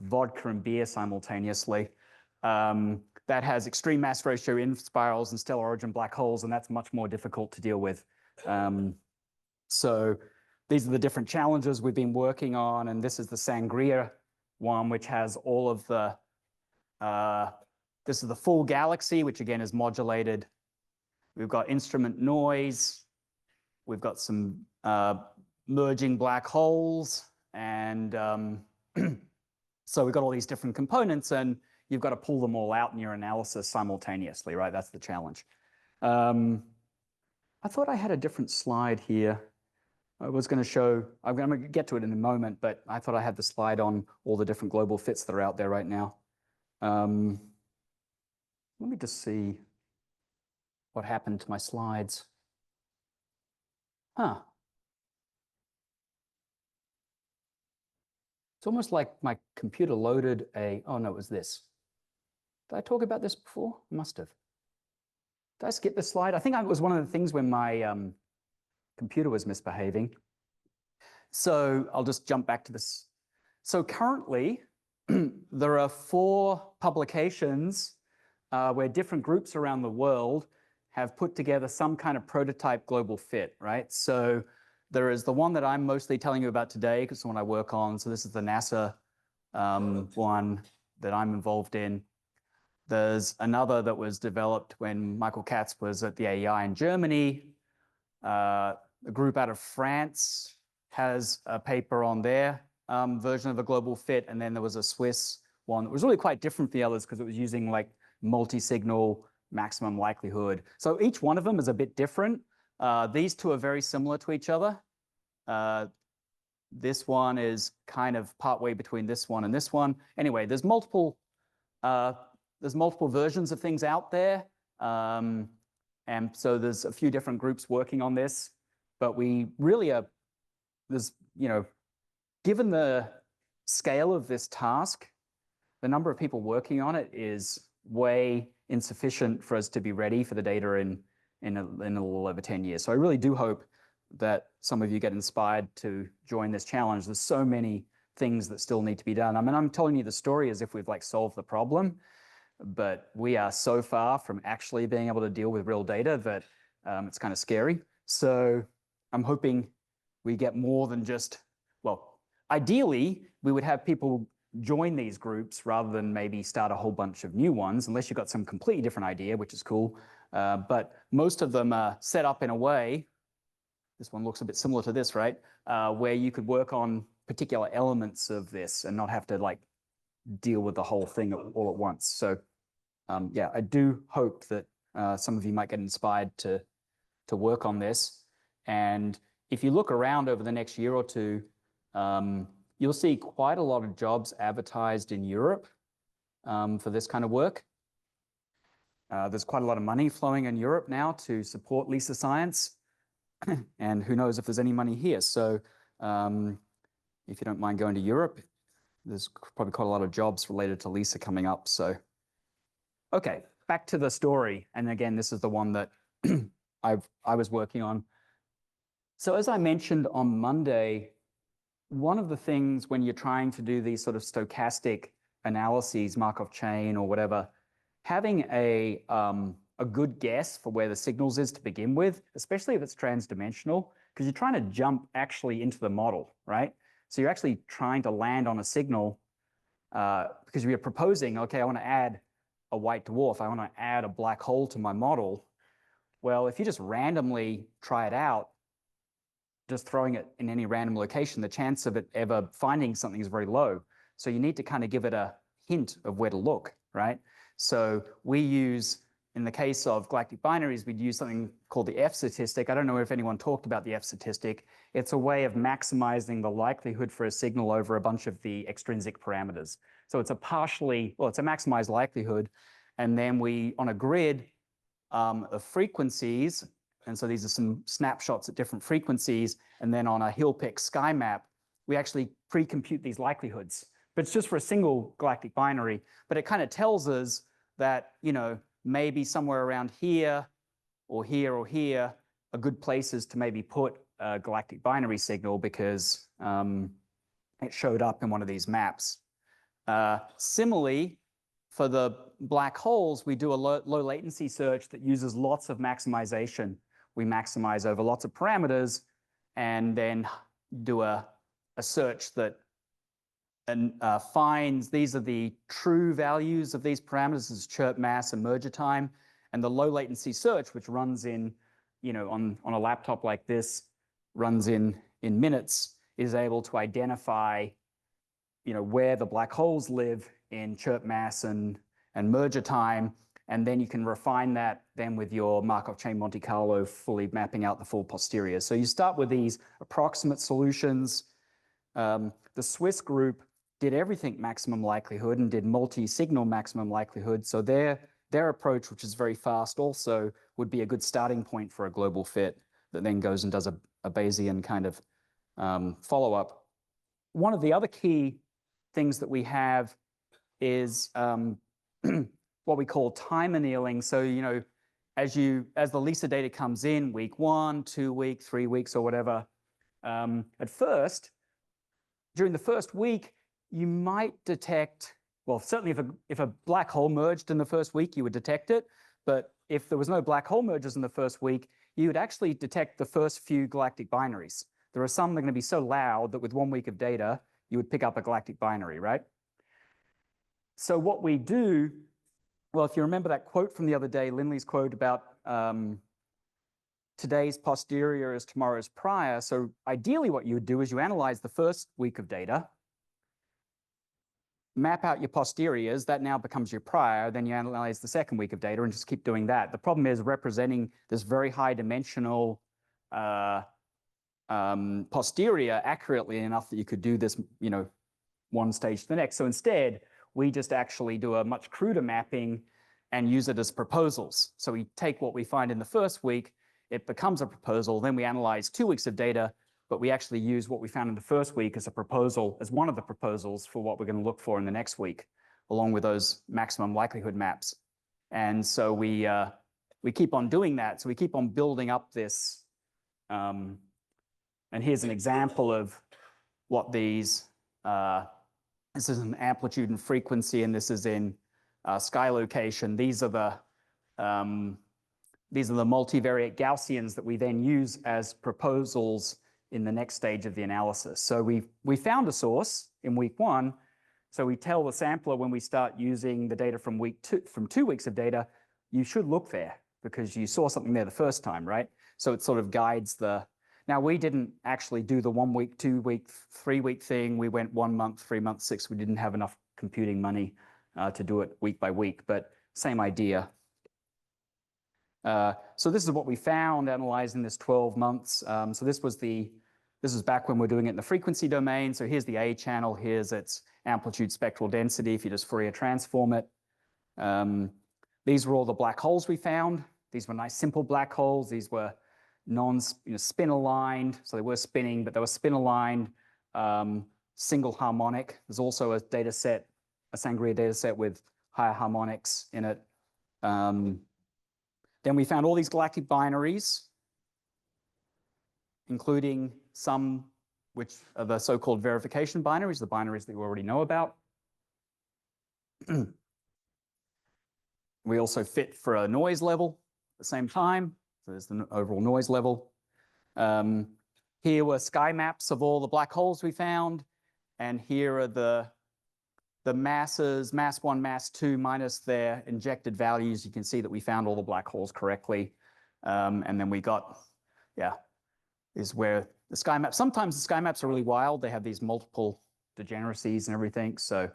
vodka and beer simultaneously. That has extreme mass ratio inspirals and stellar origin black holes, and that's much more difficult to deal with. So these are the different challenges we've been working on, and this is the Sangria one, which has all of the, this is the full galaxy, which again is modulated. We've got instrument noise. We've got some merging black holes, and so we've got all these different components, and you've got to pull them all out in your analysis simultaneously, right? That's the challenge. I thought I had a different slide here. I was going to show, I'm going to get to it in a moment, but I thought I had the slide on all the different global fits that are out there right now. Let me just see what happened to my slides. Huh. It's almost like my computer loaded oh no, it was this. Did I talk about this before? I must have. Did I skip this slide? I think it was one of the things when my computer was misbehaving. So I'll just jump back to this. So currently, there are 4 publications where different groups around the world have put together some kind of prototype global fit, right? So there is the one that I'm mostly telling you about today, because it's the one I work on. So this is the NASA one that I'm involved in. There's another that was developed when Michael Katz was at the AEI in Germany. A group out of France has a paper on their version of a global fit. And then there was a Swiss one that was really quite different from the others because it was using like multi-signal maximum likelihood. So each one of them is a bit different. These 2 are very similar to each other. This one is kind of partway between this one and this one. Anyway, there's multiple versions of things out there. And so there's a few different groups working on this, but we really are, given the scale of this task, the number of people working on it is way insufficient for us to be ready for the data in a little over 10 years. So I really do hope that some of you get inspired to join this challenge. There's so many things that still need to be done. I mean, I'm telling you the story as if we've like solved the problem, but we are so far from actually being able to deal with real data that it's kind of scary. So I'm hoping we get more than just, well, ideally, we would have people join these groups rather than maybe start a whole bunch of new ones, unless you've got some completely different idea, which is cool. But most of them are set up in a way, this one looks a bit similar to this, right? Where you could work on particular elements of this and not have to like deal with the whole thing all at once. So yeah, I do hope that some of you might get inspired to work on this. And if you look around over the next year or 2, you'll see quite a lot of jobs advertised in Europe for this kind of work. There's quite a lot of money flowing in Europe now to support LISA science. And who knows if there's any money here. So if you don't mind going to Europe, there's probably quite a lot of jobs related to LISA coming up. So, okay, back to the story. And again, this is the one that I was working on. So as I mentioned on Monday, one of the things when you're trying to do these sort of stochastic analyses, Markov chain or whatever, having a good guess for where the signals is to begin with, especially if it's transdimensional, because you're trying to jump actually into the model, right? So you're actually trying to land on a signal because you're proposing, okay, I want to add a white dwarf, I want to add a black hole to my model. Well, if you just randomly try it out, just throwing it in any random location, the chance of it ever finding something is very low. So you need to kind of give it a hint of where to look, right? So we use, in the case of galactic binaries, we'd use something called the F statistic. I don't know if anyone talked about the F statistic. It's a way of maximizing the likelihood for a signal over a bunch of the extrinsic parameters. So it's a it's a maximized likelihood. And then we, on a grid of frequencies, and so these are some snapshots at different frequencies, and then on a Hill-Peck sky map, we actually pre-compute these likelihoods. But it's just for a single galactic binary. But it kind of tells us that, maybe somewhere around here or here or here are good places to maybe put a galactic binary signal because it showed up in one of these maps. Similarly, for the black holes, we do a low latency search that uses lots of maximization. We maximize over lots of parameters and then do a search that finds these are the true values of these parameters. This is chirp mass and merger time. And the low latency search, which runs in, on a laptop like this, runs in minutes, is able to identify, where the black holes live in chirp mass and merger time. And then you can refine that then with your Markov chain Monte Carlo, fully mapping out the full posterior. So you start with these approximate solutions. The Swiss group did everything maximum likelihood and did multi-signal maximum likelihood. So their approach, which is very fast, also would be a good starting point for a global fit that then goes and does a Bayesian kind of follow-up. One of the other key things that we have is what we call time annealing. So, as the LISA data comes in, week 1, 2 weeks, 3 weeks, or whatever, At first, during the first week, you might detect, well, certainly if a black hole merged in the first week, you would detect it. But if there was no black hole mergers in the first week, you would actually detect the first few galactic binaries. There are some that are going to be so loud that with 1 week of data, you would pick up a galactic binary, right? So what we do, well, if you remember that quote from the other day, Lindley's quote about today's posterior is tomorrow's prior. So ideally what you would do is you analyze the first week of data, map out your posteriors, that now becomes your prior, then you analyze the second week of data and just keep doing that. The problem is representing this very high dimensional posterior accurately enough that you could do this, you know, one stage to the next. So instead, we just actually do a much cruder mapping and use it as proposals. So we take what we find in the first week, it becomes a proposal, then we analyze 2 weeks of data, but we actually use what we found in the first week as a proposal, as one of the proposals for what we're going to look for in the next week, along with those maximum likelihood maps. And so we keep on doing that. So we keep on building up this. And here's an example of what these, this is an amplitude and frequency, and this is in sky location. These are the multivariate Gaussians that we then use as proposals in the next stage of the analysis. So we found a source in week 1. So we tell the sampler when we start using the data from week 2, from 2 weeks of data, you should look there because you saw something there the first time, right? So it sort of guides the. Now we didn't actually do the 1 week, 2 week, 3 week thing. We went 1 month, 3 months, 6. We didn't have enough computing money to do it week by week, but same idea. So this is what we found analyzing this 12 months. So this is back when we're doing it in the frequency domain. So here's the A channel, here's its amplitude spectral density if you just Fourier transform it. These were all the black holes we found. These were nice simple black holes. These were spin aligned. So they were spinning, but they were spin aligned, single harmonic. There's also a data set, a Sangria data set with higher harmonics in it. Then we found all these galactic binaries, including some which are the so-called verification binaries, the binaries that you already know about. We also fit for a noise level at the same time. So there's the overall noise level. Here were sky maps of all the black holes we found. And here are the masses, mass 1, mass 2, minus their injected values. You can see that we found all the black holes correctly. And then we got, is where the sky maps, sometimes the sky maps are really wild. They have these multiple degeneracies and everything. So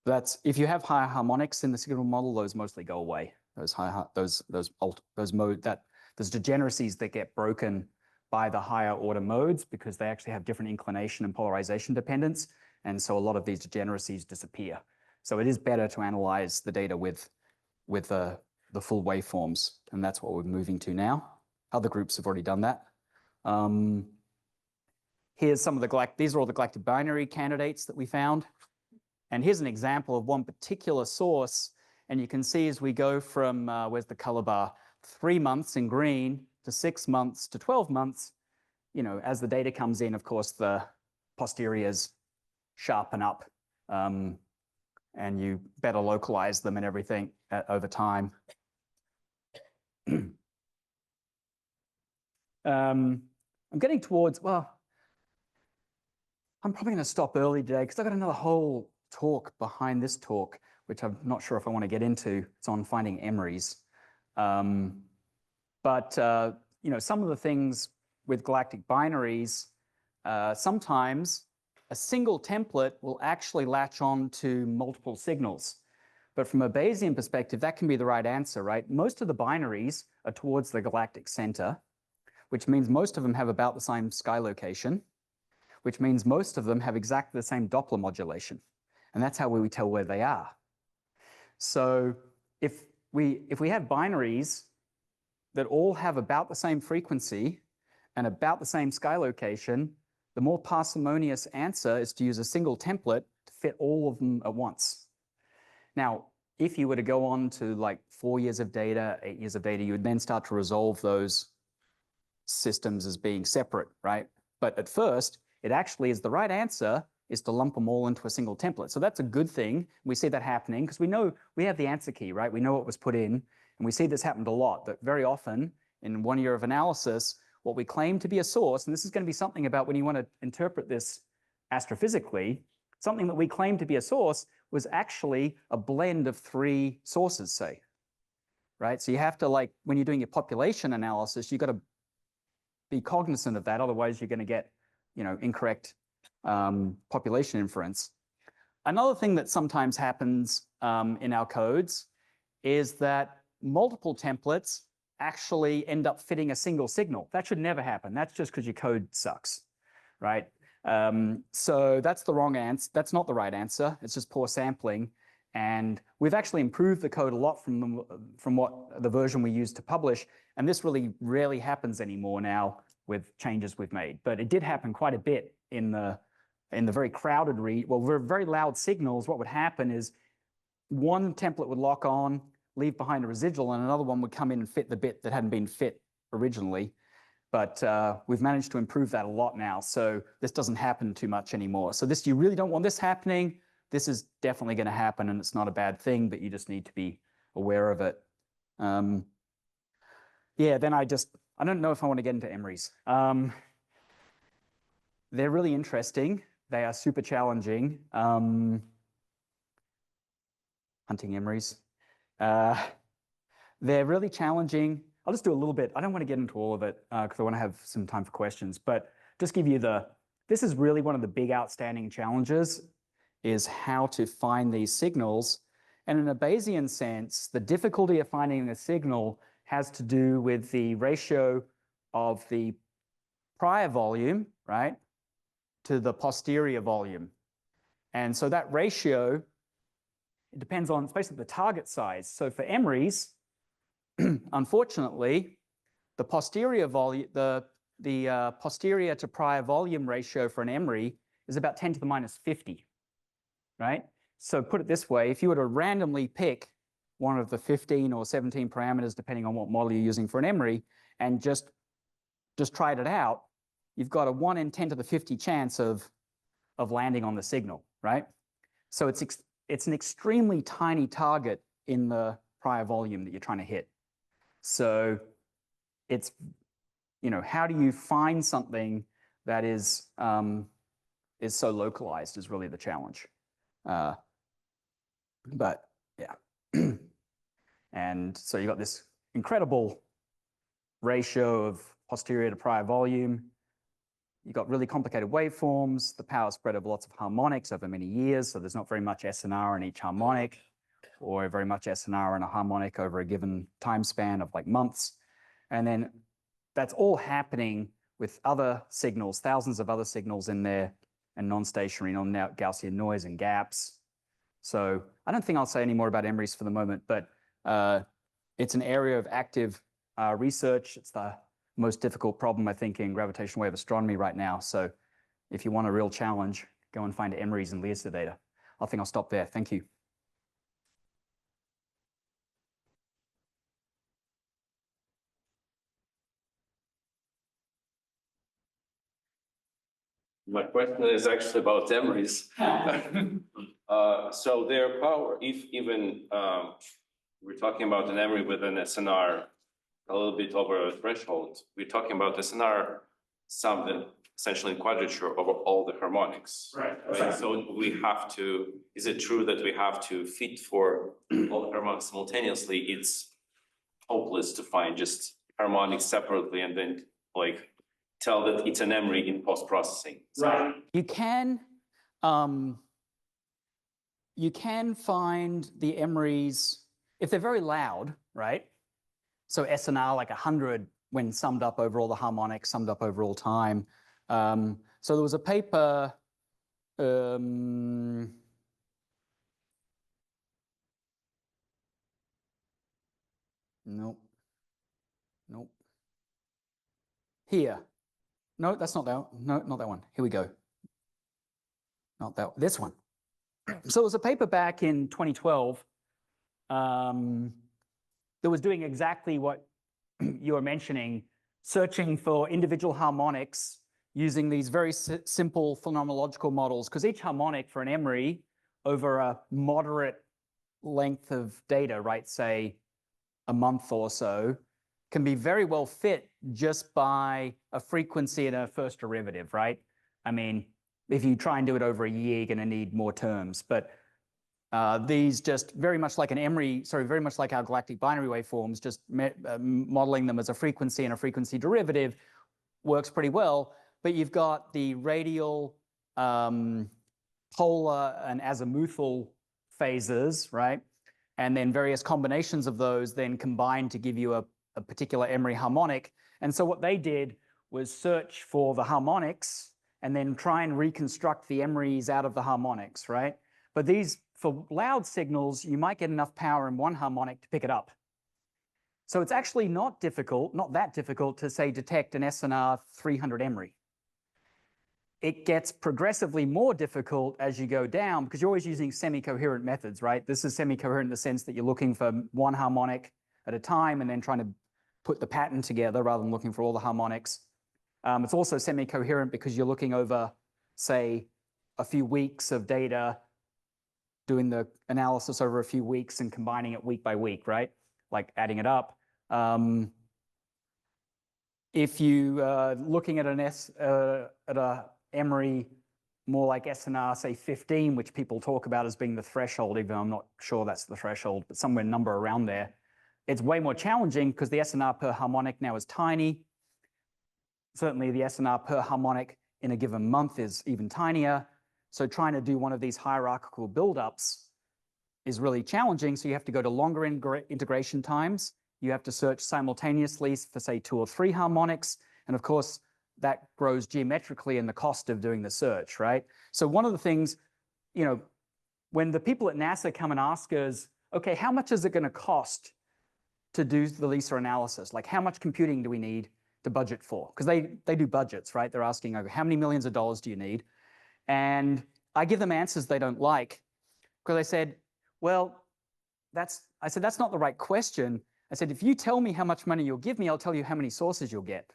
that's, if you have higher harmonics in the signal model, those mostly go away. Those degeneracies that get broken by the higher order modes because they actually have different inclination and polarization dependence. And so a lot of these degeneracies disappear. So it is better to analyze the data with the full waveforms. And that's what we're moving to now. Other groups have already done that. Here's some of the these are all the galactic binary candidates that we found. And here's an example of one particular source. And you can see as we go from, where's the color bar, 3 months in green to 6 months to 12 months, as the data comes in, of course, the posteriors sharpen up and you better localize them and everything over time. I'm getting towards, well, I'm probably going to stop early today because I've got another whole talk behind this talk, which I'm not sure if I want to get into. It's on finding EMRIs. But some of the things with galactic binaries, sometimes a single template will actually latch on to multiple signals. But from a Bayesian perspective, that can be the right answer, right? Most of the binaries are towards the galactic center, which means most of them have about the same sky location, which means most of them have exactly the same Doppler modulation. And that's how we tell where they are. So if we have binaries that all have about the same frequency and about the same sky location, the more parsimonious answer is to use a single template to fit all of them at once. Now, if you were to go on to like 4 years of data, 8 years of data, you would then start to resolve those systems as being separate, right? But at first, it actually is the right answer is to lump them all into a single template. So that's a good thing. We see that happening because we know we have the answer key, right? We know what was put in, and we see this happened a lot, that very often in 1 year of analysis, what we claim to be a source, and this is going to be something about when you want to interpret this astrophysically, something that we claim to be a source was actually a blend of 3 sources, say, right? So you have to, like, when you're doing your population analysis, you've got to be cognizant of that. Otherwise, you're going to get, incorrect population inference. Another thing that sometimes happens in our codes is that multiple templates actually end up fitting a single signal. That should never happen. That's just because your code sucks, right? So that's the wrong answer. That's not the right answer. It's just poor sampling. And we've actually improved the code a lot from what the version we used to publish. And this really rarely happens anymore now with changes we've made. But it did happen quite a bit in the very crowded very loud signals. What would happen is one template would lock on, leave behind a residual, and another one would come in and fit the bit that hadn't been fit originally. But we've managed to improve that a lot now. So this doesn't happen too much anymore. So you really don't want this happening. This is definitely going to happen, and it's not a bad thing, but you just need to be aware of it. Yeah, then I don't know if I want to get into EMRIs. They're really interesting. They are super challenging. Hunting EMRIs. They're really challenging. I'll just do a little bit. I don't want to get into all of it because I want to have some time for questions, but just give you this is really one of the big outstanding challenges, is how to find these signals. And in a Bayesian sense, the difficulty of finding a signal has to do with the ratio of the prior volume, right, to the posterior volume. And so that ratio, it depends on, it's basically the target size. So for EMRIs, unfortunately, the posterior volume, the posterior to prior volume ratio for an EMRI is about 10 to the minus 50, right? So put it this way, if you were to randomly pick one of the 15 or 17 parameters, depending on what model you're using for an EMRI, and just tried it out, you've got a 1 in 10 to the 50 chance of landing on the signal, right? So it's an extremely tiny target in the prior volume that you're trying to hit. So it's, how do you find something that is so localized is really the challenge. But yeah. And so you got this incredible ratio of posterior to prior volume. You've got really complicated waveforms, the power spread of lots of harmonics over many years, so there's not very much SNR in each harmonic, or very much SNR in a harmonic over a given time span of like months. And then that's all happening with other signals, thousands of other signals in there, and non-stationary, non-Gaussian noise and gaps. So I don't think I'll say any more about EMRIs for the moment, but it's an area of active research. It's the most difficult problem, I think, in gravitational wave astronomy right now. So if you want a real challenge, go and find EMRIs and LIASA data. I think I'll stop there. Thank you. My question is actually about EMRIs. So their power, if even we're talking about an EMRI with an SNR a little bit over a threshold, we're talking about SNR sum essentially in quadrature over all the harmonics. Right. So we have to, is it true that we have to fit for all the harmonics simultaneously? It's hopeless to find just harmonics separately and then like tell that it's an EMRI in post-processing. Right. You can find the EMRIs if they're very loud, right? So SNR like 100 when summed up over all the harmonics, summed up over all time. So there was a paper, nope. Here. No, that's not that one. No, not that one. Here we go. Not that one. This one. So it was a paper back in 2012 that was doing exactly what you were mentioning, searching for individual harmonics using these very simple phenomenological models, because each harmonic for an EMRI over a moderate length of data, right, say a month or so, can be very well fit just by a frequency and a first derivative, right? I mean, if you try and do it over a year, you're going to need more terms. But these just very much like an EMRI, sorry, very much like our galactic binary waveforms, just modeling them as a frequency and a frequency derivative works pretty well. But you've got the radial, polar, and azimuthal phases, right? And then various combinations of those then combine to give you a particular EMRI harmonic. And so what they did was search for the harmonics and then try and reconstruct the EMRIs out of the harmonics, right? But these, for loud signals, you might get enough power in one harmonic to pick it up. So it's actually not difficult, not that difficult to say detect an SNR 300 EMRI. It gets progressively more difficult as you go down because you're always using semi-coherent methods, right? This is semi-coherent in the sense that you're looking for one harmonic at a time and then trying to put the pattern together rather than looking for all the harmonics. It's also semi-coherent because you're looking over, say, a few weeks of data, doing the analysis over a few weeks and combining it week by week, right? Like adding it up. If you looking at a EMRI more like SNR, say 15, which people talk about as being the threshold, even though I'm not sure that's the threshold, but somewhere number around there. It's way more challenging because the SNR per harmonic now is tiny. Certainly the SNR per harmonic in a given month is even tinier. So trying to do one of these hierarchical buildups is really challenging. So you have to go to longer integration times. You have to search simultaneously for, say, 2 or 3 harmonics. And of course, that grows geometrically in the cost of doing the search, right? So one of the things, you know, when the people at NASA come and ask us, okay, how much is it going to cost to do the LISA analysis? Like, how much computing do we need to budget for? Because they do budgets, right? They're asking, okay, how many millions of dollars do you need? And I give them answers they don't like because I said, well, that's not the right question. I said, if you tell me how much money you'll give me, I'll tell you how many sources you'll get.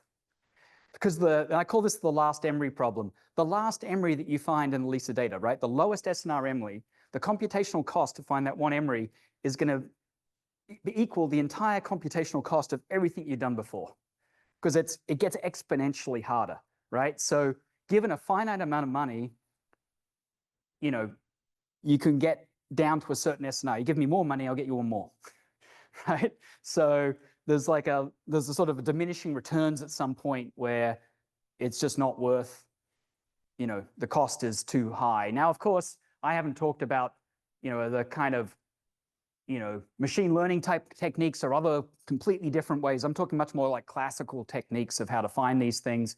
Because I call this the last EMRI problem. The last EMRI that you find in the LISA data, right? The lowest SNR EMRI, the computational cost to find that one EMRI is going to equal the entire computational cost of everything you've done before. Because it gets exponentially harder, right? So given a finite amount of money, you know, you can get down to a certain SNR. You give me more money, I'll get you one more, right? So there's a sort of a diminishing returns at some point where it's just not worth, you know, the cost is too high. Now, of course, I haven't talked about, you know, the kind of, you know, machine learning type techniques or other completely different ways. I'm talking much more like classical techniques of how to find these things.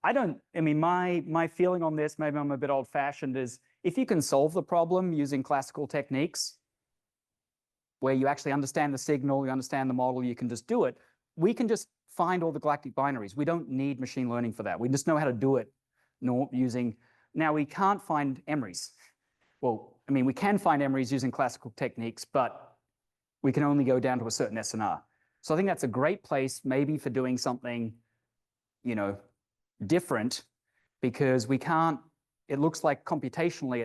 I mean, my feeling on this, maybe I'm a bit old fashioned, is if you can solve the problem using classical techniques, where you actually understand the signal, you understand the model, you can just do it. We can just find all the galactic binaries. We don't need machine learning for that. We just know how to do it using, now we can't find EMRIs. Well, I mean, we can find EMRIs using classical techniques, but we can only go down to a certain SNR. So I think that's a great place maybe for doing something, you know, different, because we can't, it looks like computationally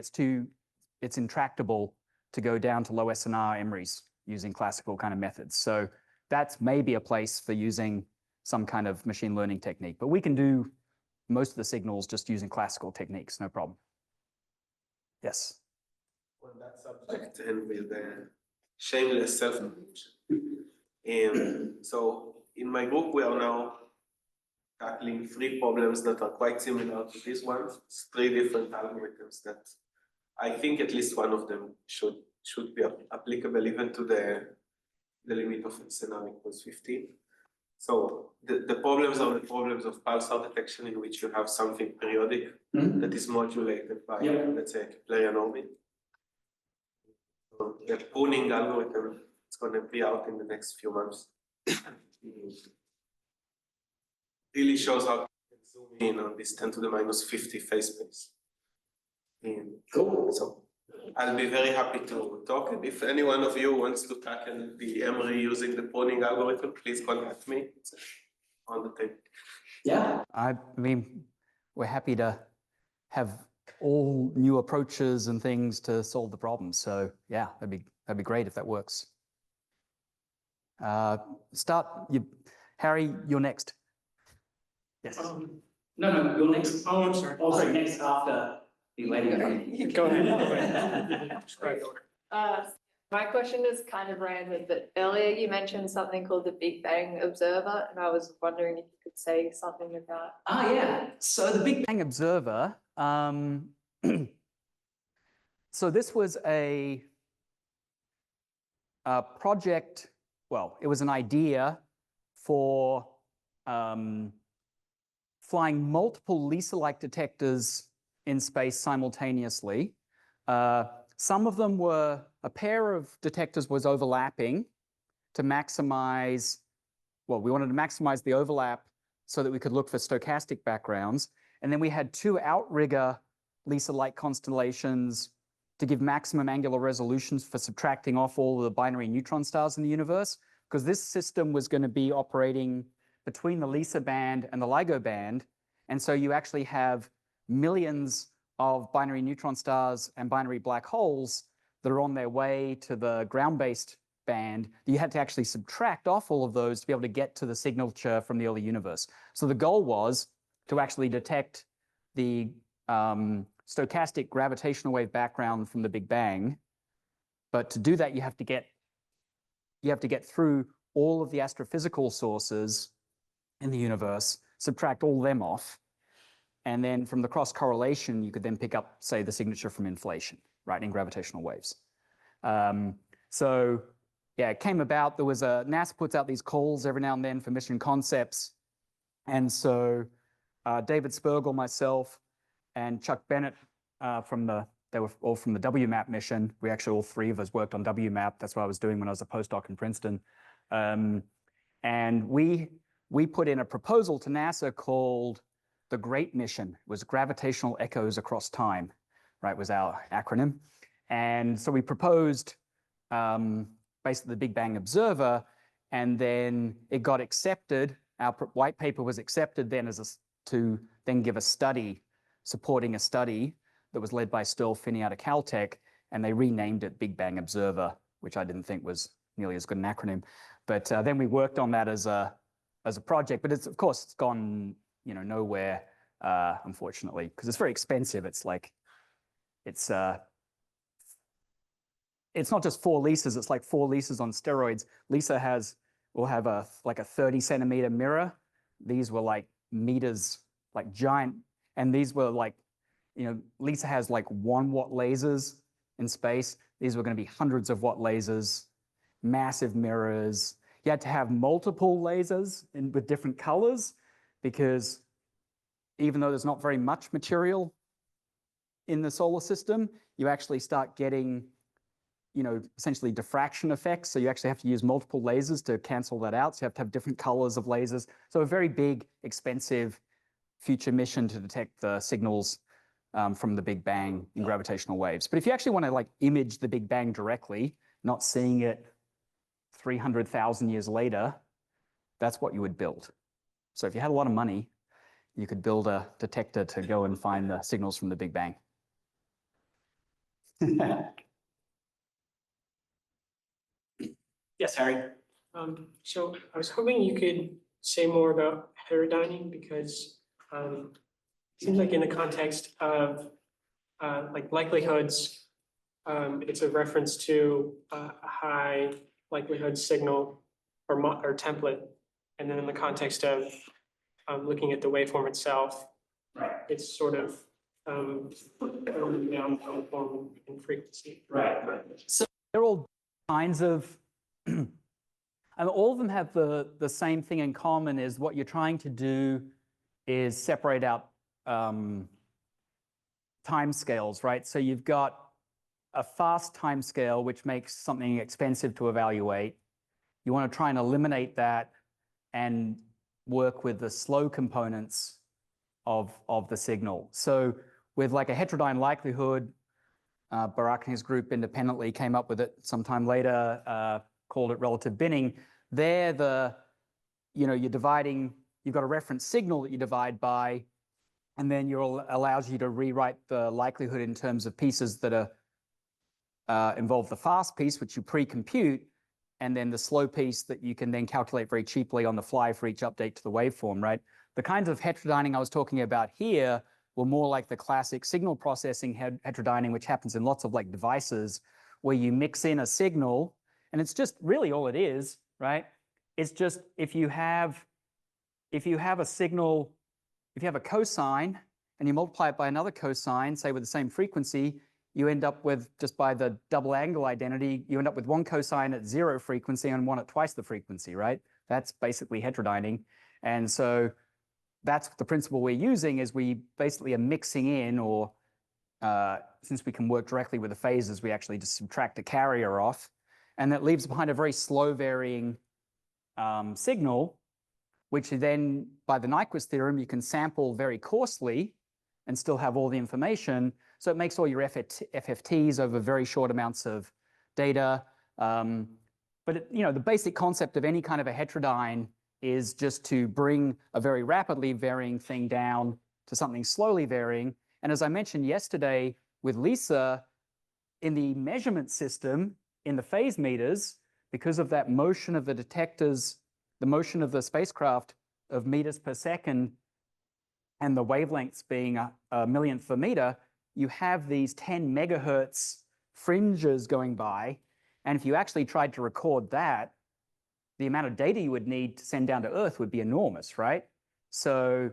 it's intractable to go down to low SNR EMRIs using classical kind of methods. So that's maybe a place for using some kind of machine learning technique. But we can do most of the signals just using classical techniques, no problem. Yes? On that subject and with the shameless self-promotion. So in my group, we are now tackling 3 problems that are quite similar to this one. It's 3 different algorithms that I think at least one of them should be applicable even to the limit of SNR equals 15. So the problems are the problems of pulsar detection, in which you have something periodic that is modulated by, let's say, a Keplerian orbit. So the pruning algorithm is going to be out in the next few months. Really shows how you can zoom in on this 10 to the minus 50 phase space. Cool. So I'll be very happy to talk. And if any one of you wants to tackle the EMRI using the pruning algorithm, please contact me. on the thing. Yeah, I mean, we're happy to have all new approaches and things to solve the problem. So yeah, that'd be great if that works. Harry, you're next. Yes. No, you're next. Oh, I'm sorry. Oh, sorry, next after the lady. Go ahead. My question is kind of random, but earlier you mentioned something called the Big Bang Observer, and I was wondering if you could say something about. Ah, yeah. So the Big Bang Observer. So this was a project. Well, it was an idea for flying multiple LISA-like detectors in space simultaneously. Some of them were, a pair of detectors was overlapping to maximize, well, we wanted to maximize the overlap so that we could look for stochastic backgrounds. And then we had two outrigger LISA-like constellations to give maximum angular resolutions for subtracting off all the binary neutron stars in the universe, because this system was going to be operating between the LISA band and the LIGO band. And so you actually have millions of binary neutron stars and binary black holes that are on their way to the ground-based band. You had to actually subtract off all of those to be able to get to the signature from the early universe. So the goal was to actually detect the stochastic gravitational wave background from the Big Bang. But to do that, you have to get through all of the astrophysical sources in the universe, subtract all them off, and then from the cross correlation, you could then pick up, say, the signature from inflation, right, in gravitational waves. So yeah, it came about, there was NASA puts out these calls every now and then for mission concepts. And so David Spergel, myself, and Chuck Bennett they were all from the WMAP mission. We actually, all three of us worked on WMAP. That's what I was doing when I was a postdoc in Princeton. And we put in a proposal to NASA called the GREAT mission. It was Gravitational Echoes Across Time, right, was our acronym. And so we proposed basically the Big Bang Observer, and then it got accepted. Our white paper was accepted then to then give a study, supporting a study that was led by Sterl Finney out of Caltech, and they renamed it Big Bang Observer, which I didn't think was nearly as good an acronym. But then we worked on that as a project, but of course it's gone nowhere, unfortunately, because it's very expensive. It's not just 4 LISAs, it's like 4 LISAs on steroids. LISA will have a 30-centimeter mirror. These were like meters, like giant, and these were like, LISA has like 1-watt lasers in space. These were going to be hundreds of watt lasers, massive mirrors. You had to have multiple lasers with different colors, because even though there's not very much material in the solar system, you actually start getting, essentially diffraction effects. So you actually have to use multiple lasers to cancel that out. So you have to have different colors of lasers. So a very big, expensive future mission to detect the signals from the Big Bang in gravitational waves. But if you actually want to image the Big Bang directly, not seeing it 300,000 years later, that's what you would build. So if you had a lot of money, you could build a detector to go and find the signals from the Big Bang. Yes, Harry. So I was hoping you could say more about heterodyning, because it seems like in the context of likelihoods, it's a reference to a high likelihood signal or template. And then in the context of looking at the waveform itself, right, it's sort of down waveform in frequency. Right. So they're all kinds of, and all of them have the same thing in common, is what you're trying to do is separate out time scales, right? So you've got a fast time scale, which makes something expensive to evaluate. You want to try and eliminate that and work with the slow components of the signal. So with a heterodyne likelihood, Barak and his group independently came up with it sometime later, called it relative binning. There, you're dividing you've got a reference signal that you divide by, and then allows you to rewrite the likelihood in terms of pieces that are involve the fast piece, which you pre-compute, and then the slow piece that you can then calculate very cheaply on the fly for each update to the waveform, right? The kinds of heterodyning I was talking about here were more like the classic signal processing heterodyning, which happens in lots of like devices where you mix in a signal, and it's just really all it is, right? It's just if you have a signal, if you have a cosine and you multiply it by another cosine, say with the same frequency, you end up with, just by the double angle identity, you end up with one cosine at 0 frequency and one at twice the frequency, right? That's basically heterodyning. And so that's the principle we're using, is we basically are mixing in, or since we can work directly with the phases, we actually just subtract a carrier off. And that leaves behind a very slow varying signal, which then, by the Nyquist theorem, you can sample very coarsely and still have all the information. So it makes all your FFTs over very short amounts of data. But the basic concept of any kind of a heterodyne is just to bring a very rapidly varying thing down to something slowly varying. And as I mentioned yesterday with Lisa, in the measurement system, in the phase meters, because of that motion of the detectors, the motion of the spacecraft of meters per second, and the wavelengths being a millionth of a meter, you have these 10 megahertz fringes going by. And if you actually tried to record that, the amount of data you would need to send down to Earth would be enormous, right? So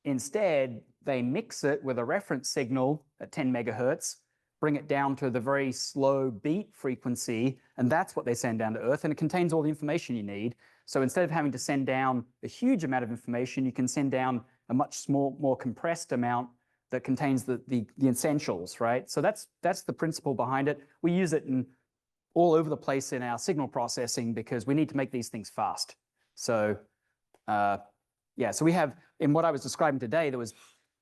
instead, they mix it with a reference signal at 10 megahertz, bring it down to the very slow beat frequency, and that's what they send down to Earth, and it contains all the information you need. So instead of having to send down a huge amount of information, you can send down a much more compressed amount that contains the essentials, right? So that's the principle behind it. We use it all over the place in our signal processing because we need to make these things fast. So yeah, so we have, in what I was describing today, there was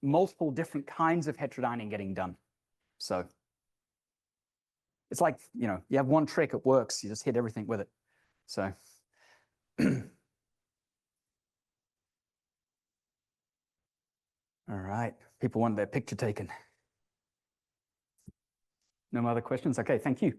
multiple different kinds of heterodyning getting done. So it's like, you have one trick, it works, you just hit everything with it. So all right, people want their picture taken. No other questions? Okay, thank you.